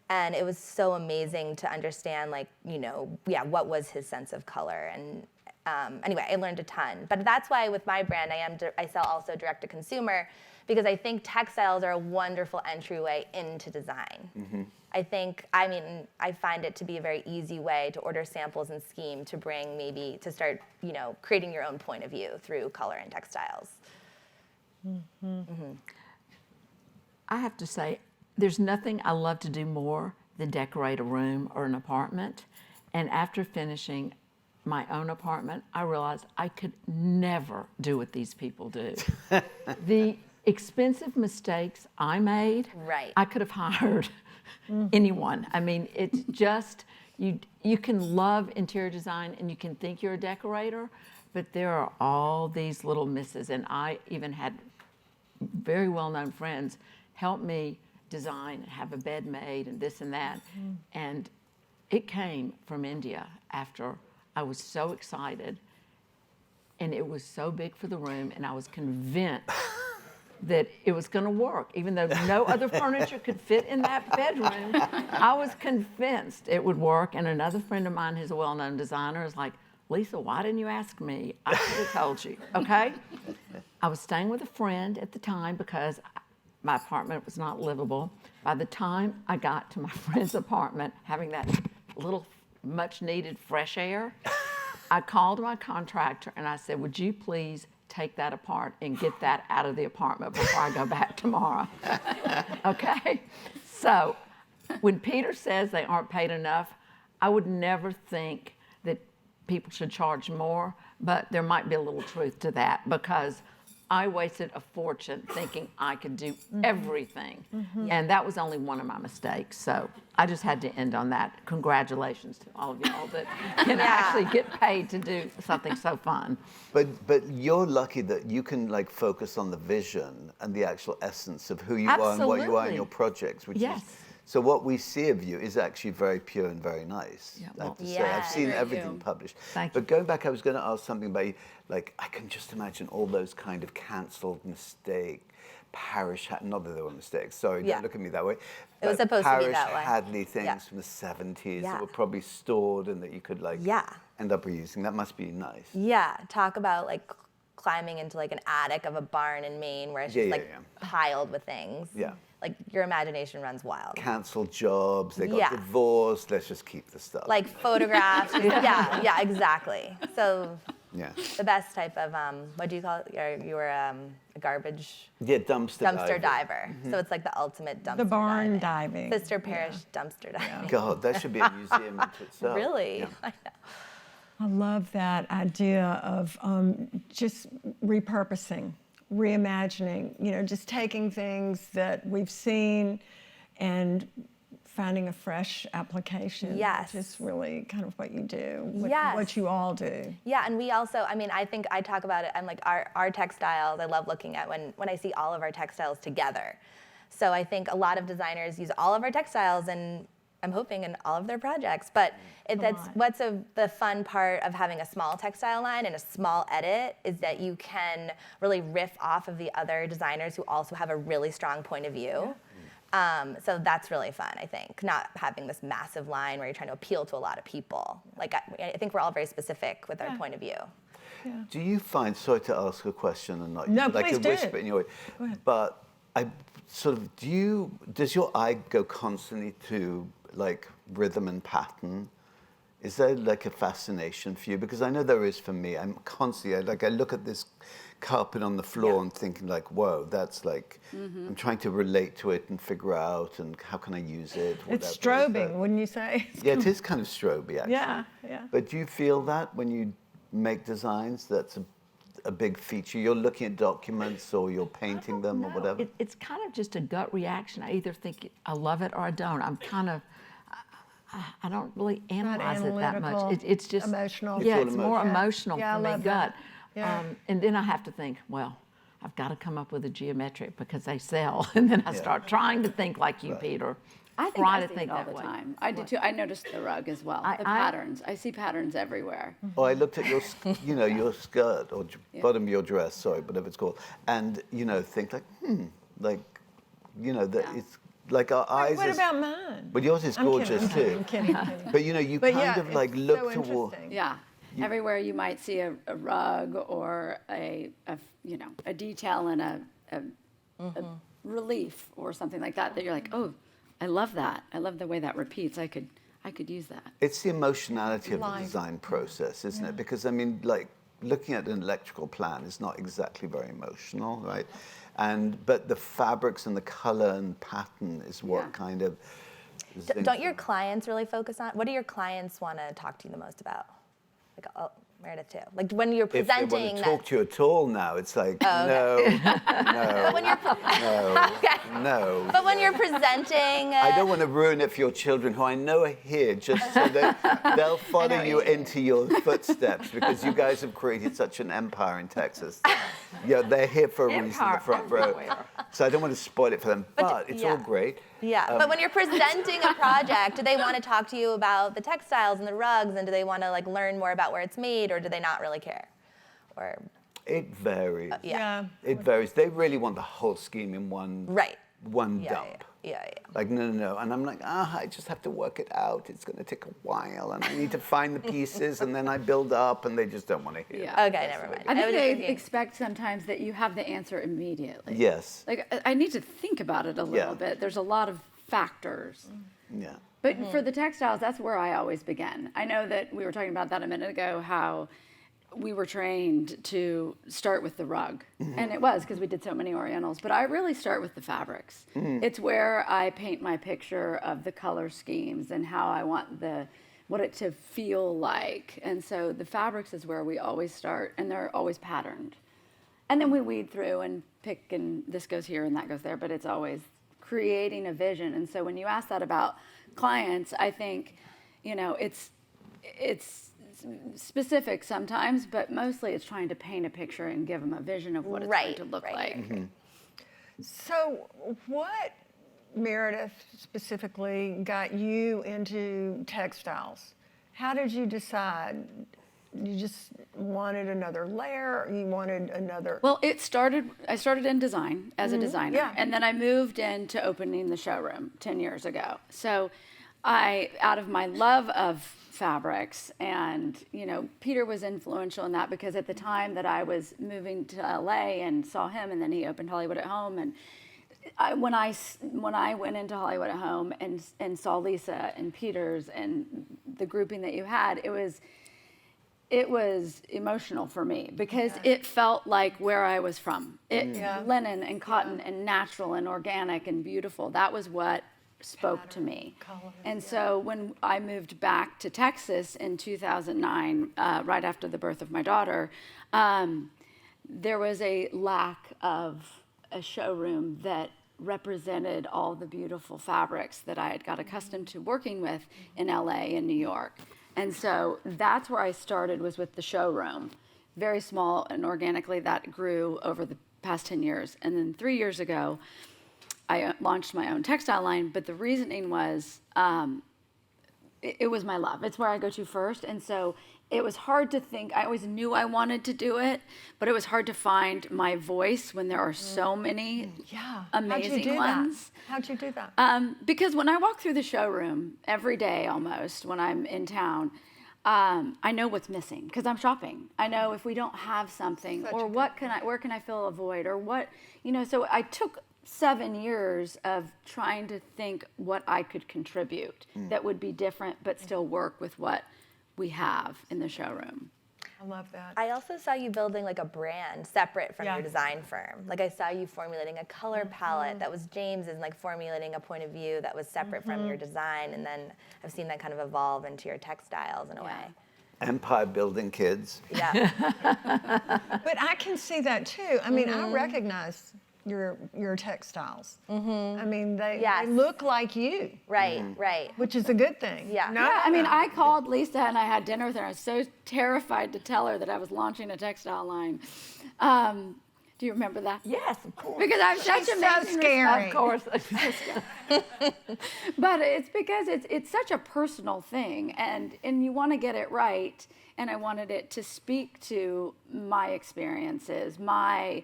and it was so amazing to understand, like, you know, yeah, what was his sense of color. And anyway, I learned a ton. But that's why with my brand, I sell also direct to consumer, because I think textiles are a wonderful entryway into design. I find it to be a very easy way to order samples and scheme to bring to start, you know, creating your own point of view through color and textiles. I have to say, there's nothing I love to do more than decorate a room or an apartment. And after finishing my own apartment, I realized I could never do what these people do. The expensive mistakes I made, Right. I could have hired anyone. I mean, it's just, you can love interior design and you can think you're a decorator, but there are all these little misses. And I even had very well-known friends help me design and have a bed made and this and that. And it came from India after I was so excited, and it was so big for the room, and I was convinced that it was going to work. Even though no other furniture could fit in that bedroom, I was convinced it would work. And another friend of mine who's a well-known designer is like, Lisa, why didn't you ask me? I should have told you, okay? I was staying with a friend at the time because my apartment was not livable. By the time I got to my friend's apartment, having that little much-needed fresh air, I called my contractor and I said, would you please take that apart and get that out of the apartment before I go back tomorrow? Okay? So when Peter says they aren't paid enough, I would never think that people should charge more, but there might be a little truth to that because I wasted a fortune thinking I could do everything. And that was only one of my mistakes. So I just had to end on that. Congratulations to all of y'all that can actually get paid to do something so fun. But you're lucky that you can like focus on the vision and the actual essence of who you are and what you are in your projects, which is so what we see of you is actually very pure and very nice. I have to say, I've seen everything published. Thank but going back, I was going to ask something about you. Like, I can just imagine all those kind of cancelled mistake, Parish, not that they were mistakes, sorry, don't look at me that way. It was supposed to be that way. Parish Hadley things from the 70s that were probably stored and that you could like end up reusing. That must be nice. Yeah, talk about like climbing into like an attic of a barn in Maine where it's just piled with things. Yeah. Like your imagination runs wild. Cancelled jobs, they got divorced, let's just keep the stuff. Like photographs, yeah, exactly. So the best type of, what do you call it? You were a garbage? Yeah, dumpster diver. So it's like the ultimate dumpster The barn diving. diving. Sister Parish dumpster diving. God, that should be a museum unto itself. Really? Yeah. I know. I love that idea of just repurposing, reimagining, you know, just taking things that we've seen and finding a fresh application. Yes. Which is really kind of what you do, Yes. what you all do. Yeah, and we also, I mean, I think I talk about it, I'm like, our textiles, I love looking at when I see all of our textiles together. So I think a lot of designers use all of our textiles and I'm hoping in all of their projects, but that's what's the fun part of having a small textile line and a small edit is that you can really riff off of the other designers who also have a really strong point of view. So that's really fun, I think, not having this massive line where you're trying to appeal to a lot of people. Like, I think we're all very specific with our point of view. Do you find, sorry to ask a question and not please like a do. whisper in your ear, but I sort of, does your eye go constantly to like rhythm and pattern? Is there like a fascination for you? Because I know there is for me. I'm constantly, I look at this carpet on the floor and thinking like, whoa, that's like, I'm trying to relate to it and figure out and how can I use it? It's whatever. strobing, wouldn't you say? Yeah, it is kind of stroby actually. Yeah. But do you feel that when you make designs, that's a big feature? You're looking at documents or you're painting them or whatever? It's kind of just a gut reaction. I either think I love it or I don't. I'm kind of, I don't really analyze it that much. analytical, It's just emotional. Yeah, It's all it's more emotional Yeah, I for me, love gut. that. Yeah. And then I have to think, well, I've got to come up with a geometric because they sell. And then I start trying to think like you, Peter. I think Try I to see think it all that the way. time. I do too. I noticed the rug as well. The patterns. I see patterns everywhere. Or I looked at your, your skirt or bottom of your dress, sorry, whatever it's called, and, think like, that it's like our eyes. What about mine? But yours is gorgeous too. I'm kidding. But you But kind of like it's look so toward. interesting. Yeah. Everywhere you might see a rug or a detail and a relief or something like that you're like, oh, I love that. I love the way that repeats. I could use that. It's the emotionality of the design process, isn't it? Because I mean, like looking at an electrical plan is not exactly very emotional, right? But the fabrics and the color and pattern is what kind of. Don't your clients really focus on? What do your clients want to talk to you the most about? Like, Meredith too. Like when you're presenting. If they want to talk to you at all now, it's like no. But when you're No. But when you're presenting. I don't want to ruin it for your children, who I know are here, just so that they'll follow you into your footsteps, because you guys have created such an empire in Texas. Yeah, they're here for a reason, the front row. So I don't want to spoil it for them, but it's all great. Yeah, but when you're presenting a project, do they want to talk to you about the textiles and the rugs, and do they want to like learn more about where it's made, or do they not really care? Or It varies. Yeah. It varies. They really want the whole scheme in one Right. one Yeah, dump. yeah. Like, no. And I'm like, I just have to work it out. It's going to take a while, and I need to find the pieces, and then I build up, and they just don't want to hear it. Yeah. Okay, never mind. I think was they thinking- expect sometimes that you have the answer immediately. Yes. Like, I need to think about it a little Yeah. bit. There's a lot of factors. Yeah. But for the textiles, that's where I always begin. I know that we were talking about that a minute ago, how we were trained to start with the rug. And it was because we did so many Orientals. But I really start with the fabrics. It's where I paint my picture of the color schemes and how I want what it to feel like. And so the fabrics is where we always start, and they're always patterned. And then we weed through and pick, and this goes here and that goes there, but it's always creating a vision. And so when you ask that about clients, I think, it's specific sometimes, but mostly it's trying to paint a picture and give them a vision of what it's going to look like. So what, Meredith, specifically got you into textiles? How did you decide? You just wanted another layer? You wanted another... Well, I started in design as a designer, Yeah. and then I moved into opening the showroom 10 years ago. So out of my love of fabrics, and Peter was influential in that, because at the time that I was moving to LA and saw him, and then he opened Hollywood at Home, and when I went into Hollywood at Home and saw Lisa and Peter's and the grouping that you had, it was emotional for me, because it felt like where I was from. Linen and cotton and natural and organic and beautiful. That was what spoke to me. And so when I moved back to Texas in 2009, right after the birth of my daughter, there was a lack of a showroom that represented all the beautiful fabrics that I had got accustomed to working with in LA and New York. And so that's where I started, was with the showroom. Very small, and organically that grew over the past 10 years. And then 3 years ago, I launched my own textile line, but the reasoning was, it was my love. It's where I go to first. And so it was hard to think. I always knew I wanted to do it, but it was hard to find my voice when there are so many amazing ones. How'd you do that? Because when I walk through the showroom every day almost when I'm in town, I know what's missing because I'm shopping. I know if we don't have something, or where can I fill a void, or what, so I took 7 years of trying to think what I could contribute that would be different but still work with what we have in the showroom. I love that. I also saw you building like a brand separate from your design firm. Like I saw you formulating a color palette that was James's, and like formulating a point of view that was separate from your design. And then I've seen that kind of evolve into your textiles in a way. Empire building kids. Yeah. But I can see that too. I mean, I recognize your textiles. I mean, they look like you. Right, right. Which is a good thing. Yeah. I mean, I called Lisa and I had dinner with her. I was so terrified to tell her that I was launching a textile line. Do you remember that? Yes, of course. Because I'm such She's amazing. so scary. Of course. But it's because it's such a personal thing, and you want to get it right. And I wanted it to speak to my experiences, my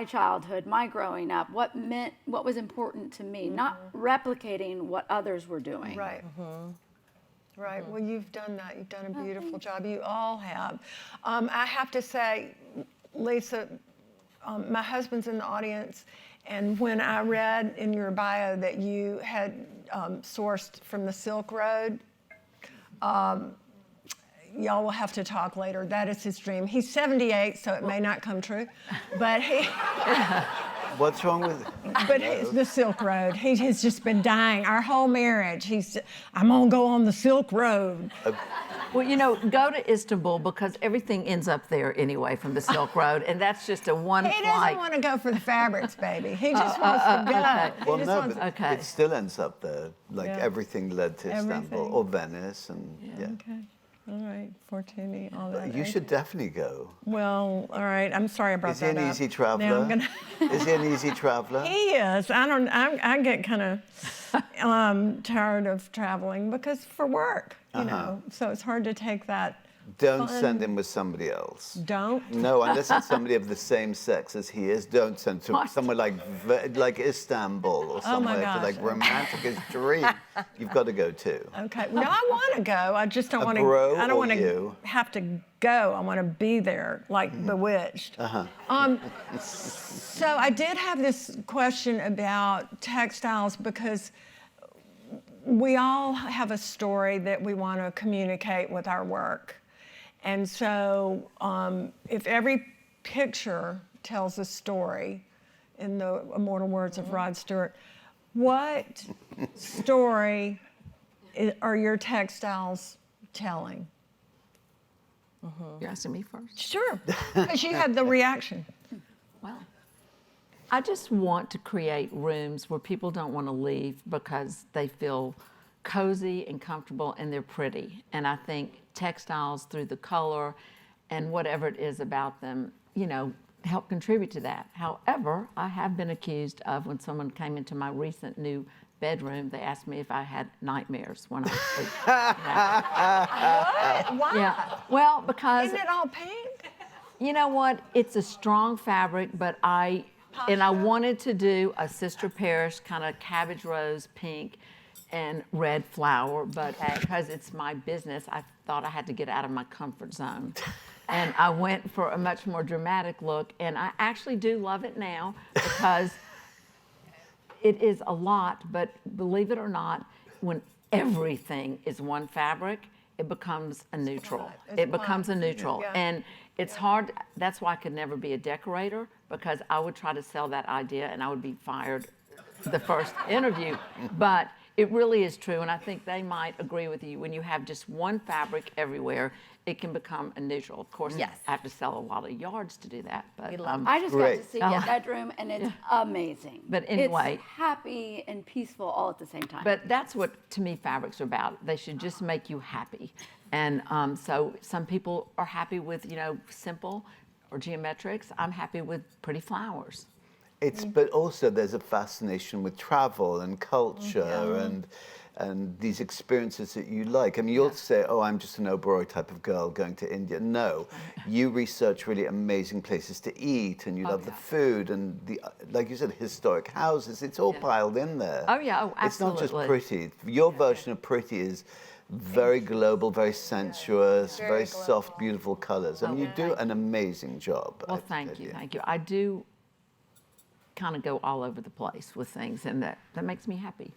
childhood, my growing up, what was important to me, not replicating what others were doing. Right. Right. Well, you've done that. You've done a beautiful job. You all have. I have to say, Lisa, my husband's in the audience, and when I read in your bio that you had sourced from the Silk Road, y'all will have to talk later. That is his dream. He's 78, so it may not come true, but he. What's wrong with it? But the Silk Road. He has just been dying. Our whole marriage. I'm gonna go on the Silk Road. Well, go to Istanbul because everything ends up there anyway from the Silk Road, and that's just a one He flight. doesn't want to go for the fabrics, baby. He just wants to go. okay. He Well, just no, wants- but it still ends up there. Like everything led to Istanbul Everything. or Venice, and Okay. All right. Fortuny, all that. You should definitely go. Well, all right. I'm sorry I brought Is he that an up. easy traveler? Now I'm gonna. Is he an easy traveler? He is. I get kind of tired of traveling because for work, you know. So it's hard to take that Don't fun. send him with somebody else. Don't? No, unless it's somebody of the same sex as he is. Don't send to somewhere like Istanbul or somewhere to like gosh. romantic dream. You've got to go too. Okay. No, I want to go. I just don't want to. bro I don't or want to you? have to go. I want to be there, like Bewitched. Uh-huh. So I did have this question about textiles because we all have a story that we want to communicate with our work. And so if every picture tells a story, in the immortal words of Rod Stewart, what story are your textiles telling? You're asking me first? Sure, because you had the reaction. Well, I just want to create rooms where people don't want to leave because they feel cozy and comfortable and they're pretty. And I think textiles through the color and whatever it is about them, you know, help contribute to that. However, I have been accused of when someone came into my recent new bedroom, they asked me if I had nightmares when I was asleep. Yeah. What? Why? Yeah. Well, because Isn't it all pink? you know what? It's a strong fabric, but I wanted to do a Sister Parish kind of cabbage rose pink and red flower, but because it's my business, I thought I had to get out of my comfort zone. And I went for a much more dramatic look, and I actually do love it now because it is a lot, but believe it or not, when everything is one fabric, it becomes a neutral. It becomes a neutral. Yeah. And it's hard, that's why I could never be a decorator, because I would try to sell that idea and I would be fired the first interview. But it really is true, and I think they might agree with you. When you have just one fabric everywhere, it can become a neutral. Of course, Yes. I have to sell a lot of yards to do that. But I just got Great. to see your bedroom, and it's amazing. But anyway. It's happy and peaceful all at the same time. But that's what, to me, fabrics are about. They should just make you happy. And so some people are happy with, you know, simple or geometrics. I'm happy with pretty flowers. But also there's a fascination with travel and culture and these experiences that you like. I mean, you'll say, oh, I'm just an Oberoi type of girl going to India. No, you research really amazing places to eat, and you love the food and the, like you said, historic houses. It's all piled in there. Oh, yeah, oh, It's not just absolutely. pretty. Your version of pretty is very global, very sensuous, very soft, beautiful colors. I mean, you do an amazing job. Well, I have to thank tell you, thank you. I do kind of go all over the place with things, and that makes me happy.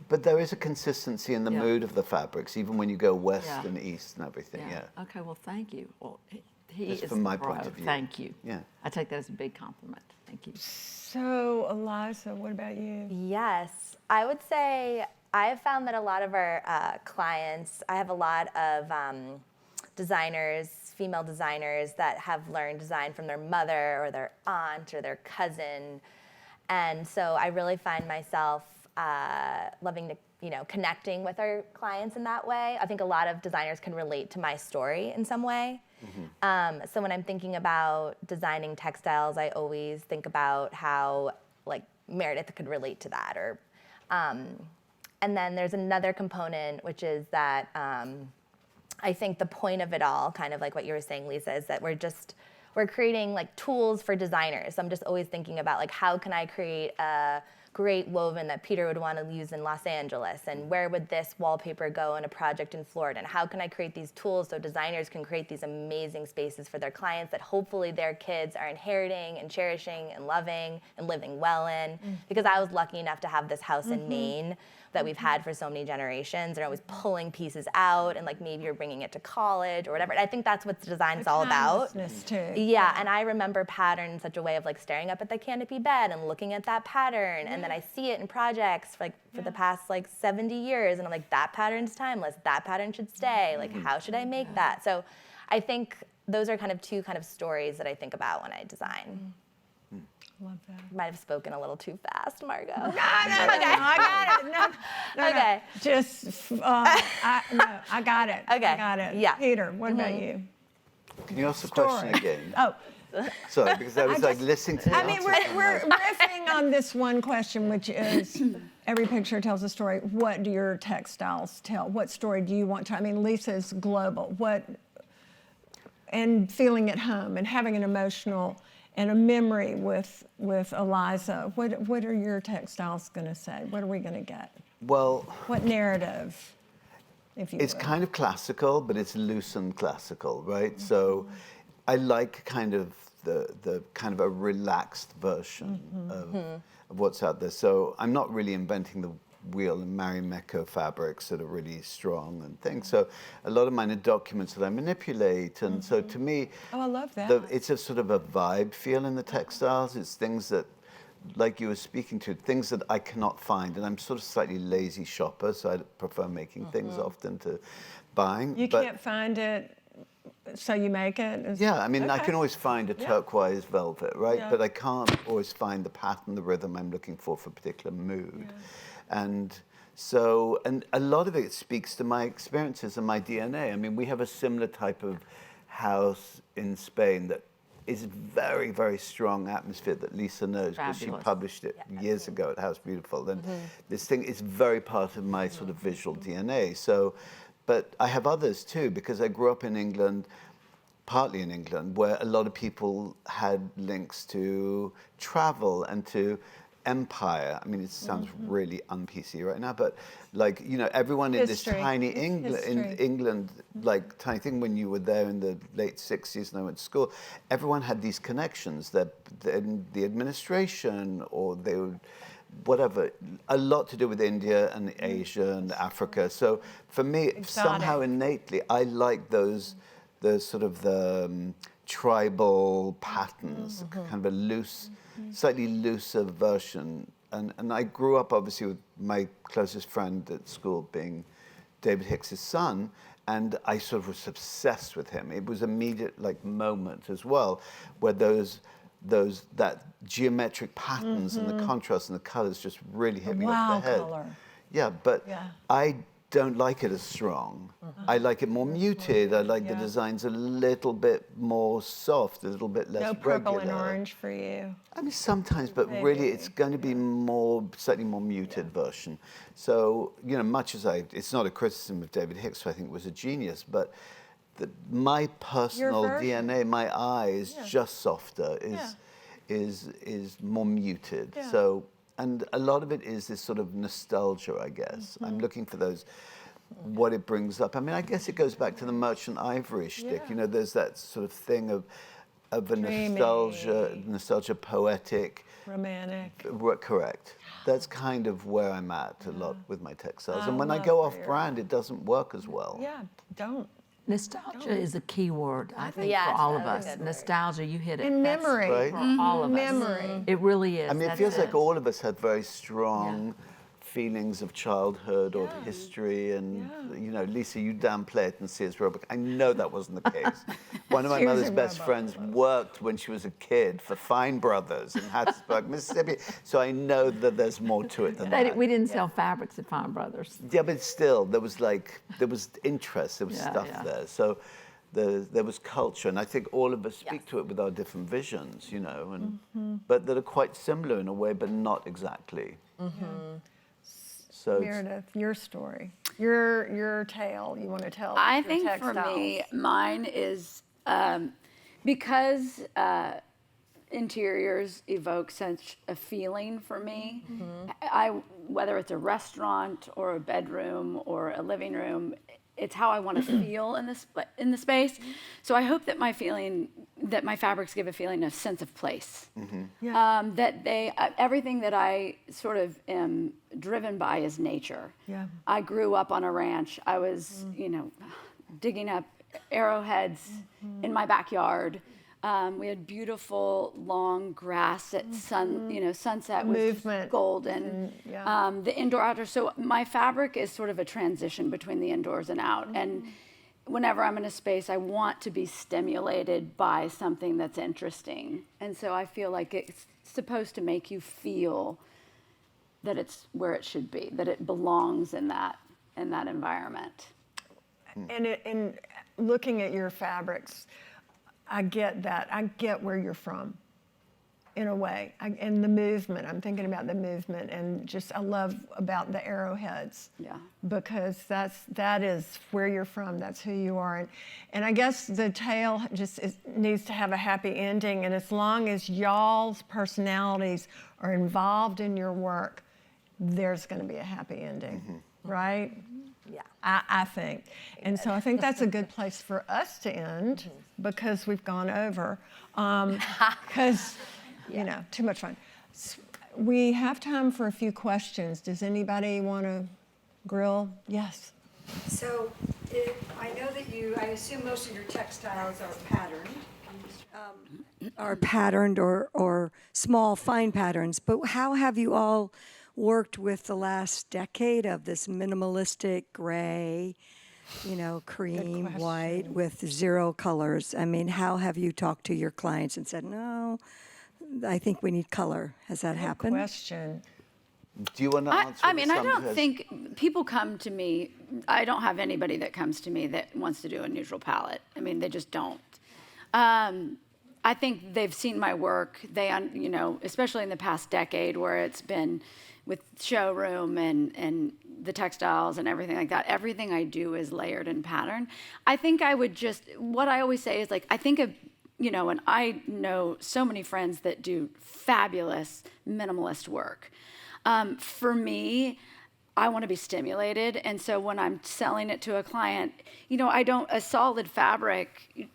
But there is a consistency in the mood of the fabrics, even when you go west Yeah. and east and everything. Yeah. Okay, well, thank you. Well, he Just is from my the pro. point of view. Thank you. Yeah. I take that as a big compliment. Thank you. So, Eliza, what about you? Yes, I would say I have found that a lot of our clients, I have a lot of designers, female designers that have learned design from their mother or their aunt or their cousin. And so I really find myself loving to, you know, connecting with our clients in that way. I think a lot of designers can relate to my story in some way. So when I'm thinking about designing textiles, I always think about how, like, Meredith could relate to that. Or, and then there's another component, which is that I think the point of it all, kind of like what you were saying, Lisa, is that we're creating like tools for designers. So I'm just always thinking about, like, how can I create a great woven that Peter would want to use in Los Angeles, and where would this wallpaper go in a project in Florida, and how can I create these tools so designers can create these amazing spaces for their clients that hopefully their kids are inheriting and cherishing and loving and living well in. Because I was lucky enough to have this house in Maine that we've had for so many generations, and always pulling pieces out, and like maybe you're bringing it to college or whatever. And I think that's what design's all about. Timelessness, too. Yeah, and I remember pattern in such a way of like staring up at the canopy bed and looking at that pattern, and then I see it in projects for the past like 70 years, and I'm like, that pattern's timeless. That pattern should stay. Like, how should I make that? So I think those are kind of two kind of stories that I think about when I design. Love that. Might have spoken a little too fast, Margot. No, I got it. No, Okay. Just, I got it. Okay. I got it. Yeah. Peter, what about you? Can you ask the question Story. again? Oh, Sorry, because I was like listening to the I mean, answer. we're riffing on this one question, which is every picture tells a story. What do your textiles tell? What story do you want to? I mean, Lisa's global. What and feeling at home and having an emotional and a memory with Eliza. What are your textiles going to say? What are we going to get? Well, What narrative, if you it's would? kind of classical, but it's loose and classical, right? So I like kind of the kind of a relaxed version of what's out there. So I'm not really inventing the wheel and Marimekko fabrics that are really strong and things. So a lot of mine are documents that I manipulate. And so to me, Oh, I love that. it's a sort of a vibe feel in the textiles. It's things that, like you were speaking to, things that I cannot find. And I'm sort of slightly lazy shopper, so I prefer making things often to buying. You But can't find it, so you make it? yeah, I mean, I Okay. can always find a turquoise velvet, right? Yeah. But I can't always find the pattern, the rhythm I'm looking for a particular mood. And so, and a lot of it speaks to my experiences and my DNA. I mean, we have a similar type of house in Spain that is very, very strong atmosphere that Lisa knows because she Fabulous. published it years ago at House Beautiful. And this thing is very part of my sort of visual DNA. So, but I have others too, because I grew up in England, partly in England, where a lot of people had links to travel and to empire. I mean, it sounds really un-PC right now, but like, you know, everyone in this History. tiny It's England, in history. England, like tiny thing when you were there in the late 60s and I went to school, everyone had these connections that in the administration or they would, whatever, a lot to do with India and Asia and Africa. So for me, somehow innately, I like those sort of the tribal patterns, kind of a loose, slightly looser version. And I grew up obviously with my closest friend at school being David Hicks's son, and I sort of was obsessed with him. It was immediate like moment as well, where that geometric patterns and the contrast and the colors just really hit me over Wow the head. color. Yeah, but Yeah. I don't like it as strong. I like it more muted. I like the Yeah. designs a little bit more soft, a little bit less No purple and regular. orange for you. I mean, sometimes, but really Maybe, it's going to be more, slightly more muted version. So, you know, much as it's not a criticism of David Hicks, who I think was a genius, but my personal version. DNA, my eye is just softer, is more muted. Yeah. So, and a lot of it is this sort of nostalgia, I guess. I'm looking for those, what it brings up. I mean, I guess it goes back to the merchant ivory shtick. Yeah. You know, there's that sort of thing of a Dreamy. nostalgia poetic. Romantic. Correct. That's kind of where I'm at a lot with my textiles. I And when I love go where off you're brand, it doesn't work as well. Yeah, don't. Nostalgia is a key word, I think, Yes, for all of that's a us. good word. Nostalgia, you hit it. And That's memory. Right. For all of us. Memory. It really is. I mean, it That's feels like all of us had very strong Yeah. feelings of childhood or history. And, you know, Lisa, you downplay it and Sears Roebuck. I know that wasn't the case. One of my Sears mother's and best Roebuck. friends worked when she was a kid for Fine Brothers in Hattiesburg, Mississippi. So I know that there's more to it than that. We didn't sell fabrics at Fine Brothers. Yeah, but still, there was interest, there was Yeah, stuff yeah. there. So there was culture, and I think all of us speak to it with our different visions, you know, and but that are quite similar in a way, but not exactly. So it's- Meredith, your story, your tale. You want to tell? I your think for me, textiles. mine is because interiors evoke such a feeling for me. Whether it's a restaurant or a bedroom or a living room, it's how I want to feel in the space. So I hope that my fabrics give a feeling of sense of place. That everything that I sort of am driven by is nature. Yeah. I grew up on a ranch. I was, you know, digging up arrowheads in my backyard. We had beautiful long grass at sunset was just Movement. golden. The indoor outdoor. So my fabric is sort of a transition between the indoors and out. And whenever I'm in a space, I want to be stimulated by something that's interesting. And so I feel like it's supposed to make you feel that it's where it should be, that it belongs in that environment. And in looking at your fabrics, I get that. I get where you're from. in a way. And the movement, I'm thinking about the movement, and just I love about the arrowheads. Yeah. Because that is where you're from, that's who you are. And I guess the tale just needs to have a happy ending, and as long as y'all's personalities are involved in your work, there's going to be a happy ending, right? Yeah. I think. And so I think that's a good place for us to end because we've gone over. Because, you know, too much fun. We have time for a few questions. Does anybody want to grill? Yes. So I know that I assume most of your textiles are patterned or small, fine patterns. But how have you all worked with the last decade of this minimalistic gray, you know, cream, white with zero colors? I mean, how have you talked to your clients and said, no, I think we need color? Has that happened? Question. Do you want to answer? I mean, I don't think people come to me. I don't have anybody that comes to me that wants to do a neutral palette. I mean, they just don't. I think they've seen my work. They, you know, especially in the past decade where it's been with showroom and the textiles and everything like that. Everything I do is layered and patterned. I think I would just, what I always say is like, I think of, you know, and I know so many friends that do fabulous minimalist work. For me, I want to be stimulated. And so when I'm selling it to a client, you know, a solid fabric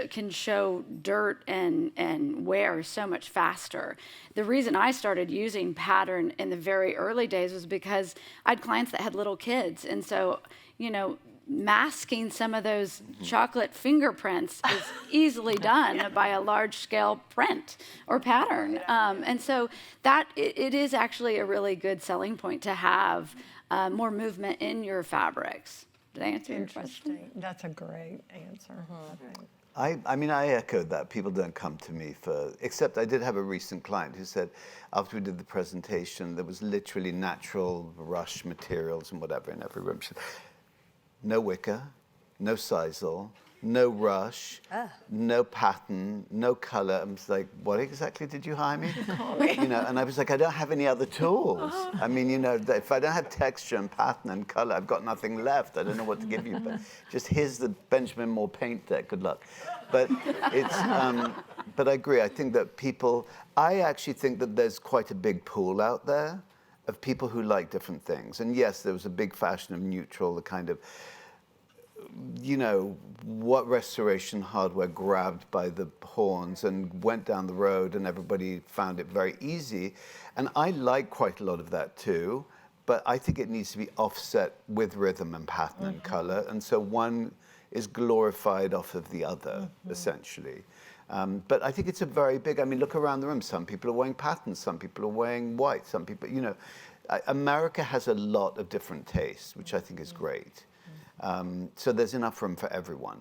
can show dirt and wear so much faster. The reason I started using pattern in the very early days was because I had clients that had little kids. And so, you know, masking some of those chocolate fingerprints is easily done by a large scale print or pattern. And so that it is actually a really good selling point to have more movement in your fabrics. Did I answer your question? That's a great answer. I mean, I echoed that. People don't come to me except I did have a recent client who said, after we did the presentation, there was literally natural rush materials and whatever in every room. She said, no wicker, no sisal, no rush, no pattern, no color. I was like, what exactly did you hire me? You know, and I was like, I don't have any other tools. I mean, you know, if I don't have texture and pattern and color, I've got nothing left. I don't know what to give you. But just here's the Benjamin Moore paint deck. Good luck. But it's, but I agree. I think that I actually think that there's quite a big pool out there of people who like different things. And yes, there was a big fashion of neutral, the kind of, you know, what restoration hardware grabbed by the horns and went down the road and everybody found it very easy. And I like quite a lot of that too, but I think it needs to be offset with rhythm and pattern and color. And so one is glorified off of the other, essentially. But I think it's a very big, I mean, look around the room. Some people are wearing patterns, some people are wearing white, some people, you know. America has a lot of different tastes, which I think is great. So there's enough room for everyone.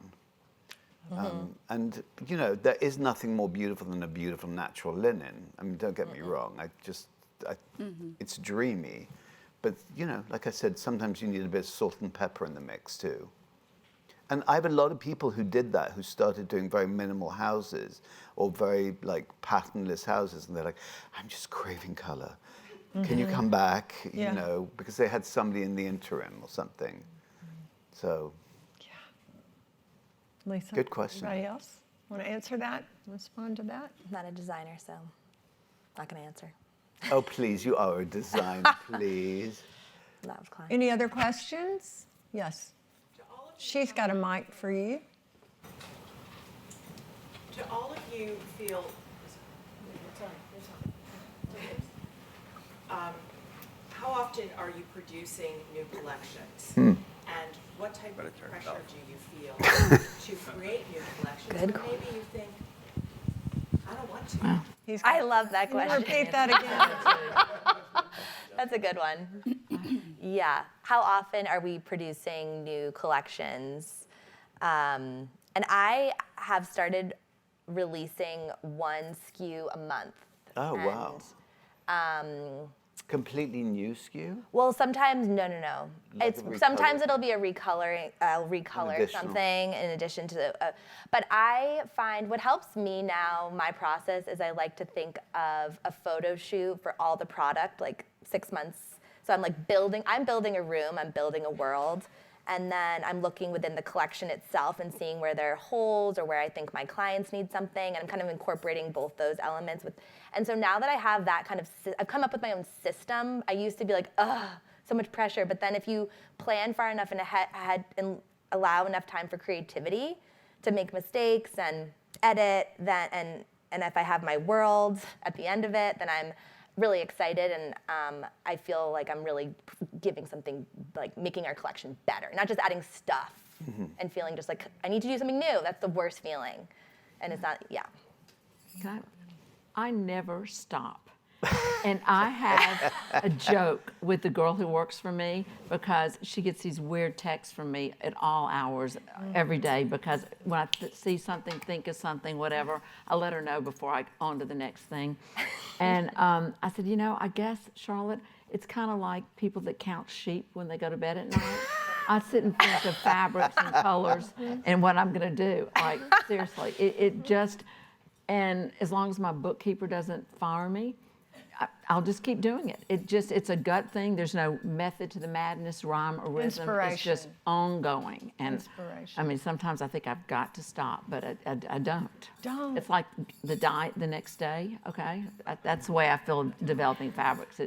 And, you know, there is nothing more beautiful than a beautiful natural linen. I mean, don't get me wrong. It's dreamy. But, you know, like I said, sometimes you need a bit of salt and pepper in the mix, too. And I have a lot of people who did that, who started doing very minimal houses or very, like, patternless houses. And they're like, I'm just craving color. Can you come back? You know, because they had somebody in the interim or something. So, Lisa, good question. Anybody else want to answer that? Respond to that? I'm not a designer, so not going to answer. Oh, please, you are a designer, please. That was client. Any other questions? Yes. She's got a mic for you. Do all of you feel, how often are you producing new collections? And what type of pressure do you feel to create new collections? Good Or maybe you think, I don't want to. I love that question. Repeat that again. That's a good one. Yeah. How often are we producing new collections? And I have started releasing one SKU a month. Oh, wow. Completely new SKU? Well, sometimes no. Like It's a recolor. sometimes it'll be a recoloring. I'll recolor additional. something in addition to. But I find what helps me now, my process is I like to think of a photo shoot for all the product, like 6 months. So I'm like building a room, I'm building a world. And then I'm looking within the collection itself and seeing where there are holes or where I think my clients need something. And I'm kind of incorporating both those elements. And so now that I have that kind of, I've come up with my own system. I used to be like, ugh, so much pressure. But then if you plan far enough and ahead and allow enough time for creativity to make mistakes and edit, and if I have my world at the end of it, then I'm really excited, and I feel like I'm really giving something, like making our collection better, not just adding stuff and feeling just like I need to do something new. That's the worst feeling, and it's not. Yeah. I never stop. And I have a joke with the girl who works for me because she gets these weird texts from me at all hours every day, because when I see something, think of something, whatever, I let her know before I on to the next thing. And I said, I guess, Charlotte, it's kind of like people that count sheep when they go to bed at night. I sit and think of fabrics and colors and what I'm going to do. Like, seriously, it just, and as long as my bookkeeper doesn't fire me, I'll just keep doing it. It's a gut thing. There's no method to the madness, rhyme or rhythm. It's just ongoing. And Inspiration. I mean, sometimes I think I've got to stop, but I don't. Don't. It's like the diet the next day, okay? That's the way I feel developing fabrics.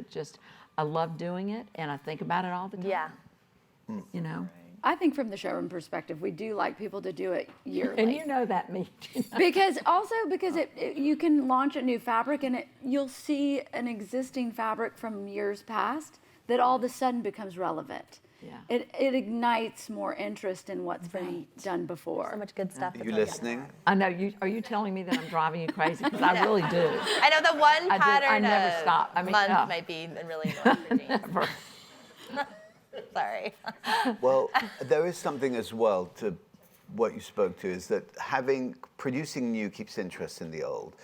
I love doing it, and I think about it all the time. Yeah. I think from the showroom perspective, we do like people to do it yearly. And you know that, me. because you can launch a new fabric and you'll see an existing fabric from years past that all of a sudden becomes relevant. Yeah. It ignites more interest in what's been done before. So much good stuff. Are you listening? I know. Are you telling me that I'm driving you crazy? Because I really do. I know the one I do. pattern I never a stop. I mean, month no. might be really annoying for me. Never. Sorry. Well, there is something as well to what you spoke to, is that producing new keeps interest in the old.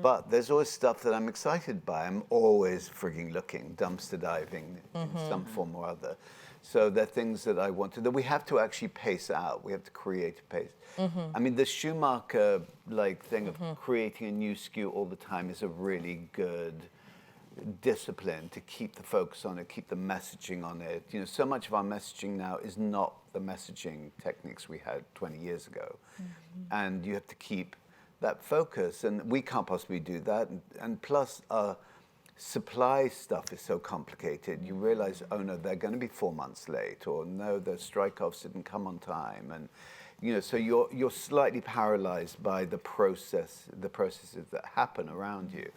But there's always stuff that I'm excited by. I'm always frigging looking, dumpster diving in some form or other. So there are things that I want that we have to actually pace out. We have to create a pace. I mean, the Schumacher thing of creating a new SKU all the time is a really good discipline to keep the focus on it, keep the messaging on it. So much of our messaging now is not the messaging techniques we had 20 years ago. And you have to keep that focus, and we can't possibly do that. And plus, supply stuff is so complicated. You realize, oh no, they're going to be 4 months late, or no, the strike-offs didn't come on time. And so you're slightly paralyzed by the processes that happen around you.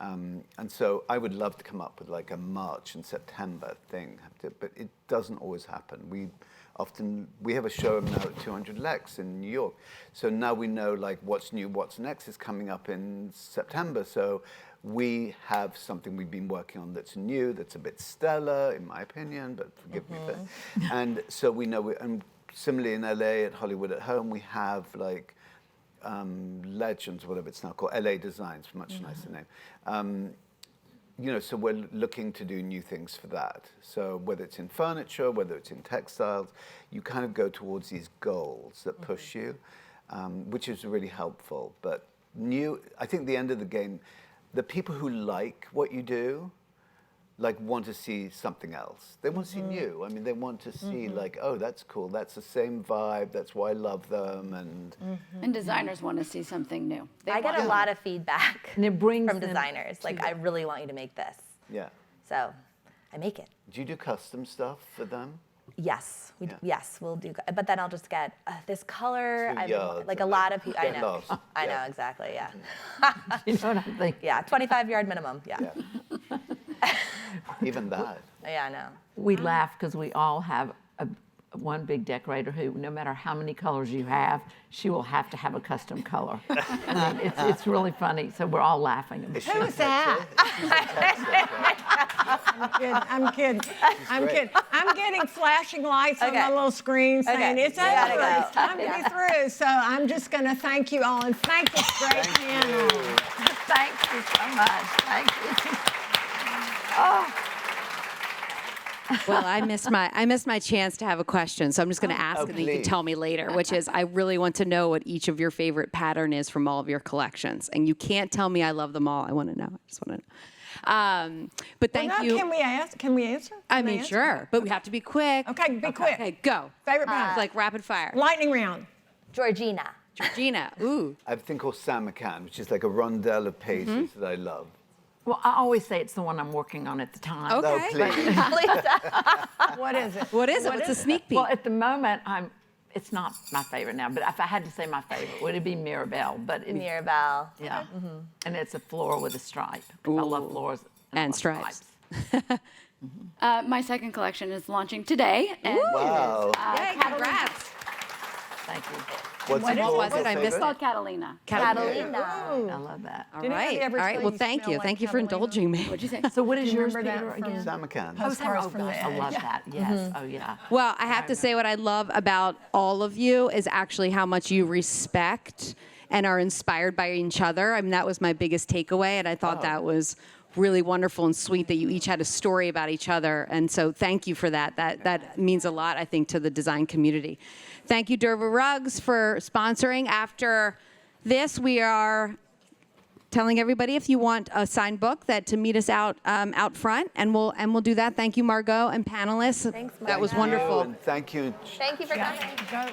And so I would love to come up with like a March and September thing, but it doesn't always happen. We have a showroom now at 200 Lex in New York. So now we know like what's new, what's next is coming up in September. So we have something we've been working on that's new, that's a bit stellar, in my opinion, but forgive me. And so we know, and similarly in LA at Hollywood at Home, we have like Legends, whatever it's now called, LA Designs, much nicer name. So we're looking to do new things for that. So whether it's in furniture, whether it's in textiles, you kind of go towards these goals that push you, which is really helpful. But I think the end of the game, the people who like what you do, want to see something else. They want to see new. I mean, they want to see oh, that's cool. That's the same vibe. That's why I love them. And designers want to see something new. I get a lot of feedback And it brings from them designers. Like, I really want you to make this. Yeah. So I make it. Do you do custom stuff for them? Yes, we'll do. But then I'll just get this color. Two yards like a and lot of people. I get know. lost. I Yeah. know exactly. Yeah. You know what I'm thinking? Yeah. 25-yard minimum. Yeah. Yeah. Even that. Yeah. I know. We laugh because we all have one big decorator who, no matter how many colors you have, she will have to have a custom color. I mean, it's really funny. So we're all laughing. Who's that? I'm kidding. I'm kidding. I'm getting flashing lights on Okay. my little screen saying Okay. it's We gotta over. go. It's time to be through. So I'm just going to thank you all and thank this great panel. Thank you so much. Thank you. Well, I missed my chance to have a question, so I'm just going to ask, and then you can please. tell me later. Which is, I really want to know what each of your favorite pattern is from all of your collections, and you can't tell me I love them all. I want to know. I just want to know. But thank Well, now, you. Can we ask? Can we answer? I Can mean, answer? sure, but we have to be quick. Okay, be quick. Okay, go. Favorite pattern? Like rapid fire. Lightning round. Georgina. Georgina. Ooh. I have a thing called Samarkand, which is like a rondelle of paisley that I love. Well, I always say it's the one I'm working on at the time. Okay. Oh, please. What is it? What is it? What's a sneak peek? Well, at the moment, it's not my favorite now, but if I had to say my favorite, would it be Mirabelle? But Mirabelle. yeah, and it's a floral with a stripe. I love florals And I love stripes. My second collection is launching today. And Wow. Yay, congrats. Thank you. What's What it is called? it? Was it? I Your missed it's favorite? called Catalina. Catalina. I love that. All Did anybody right. ever All right. tell Well, you thank smell you. like Thank you for Catalina? indulging me. What'd you say? So what is yours, remember that Peter, from- again? Samarkand. Postcards Oh, from gosh, the I love edge. that. Yes. Oh, yeah. Well, I have to say what I love about all of you is actually how much you respect and are inspired by each other. I mean, that was my biggest takeaway, and I thought that was really wonderful and sweet that you each had a story about each other. And so thank you for that. That means a lot, I think, to the design community. Thank you, Dover Rugs, for sponsoring. After this, we are telling everybody if you want a signed book to meet us out front, and we'll do that. Thank you, Margot and panelists. Thanks, That was Margot. wonderful. And thank you. Thank you for coming. Go.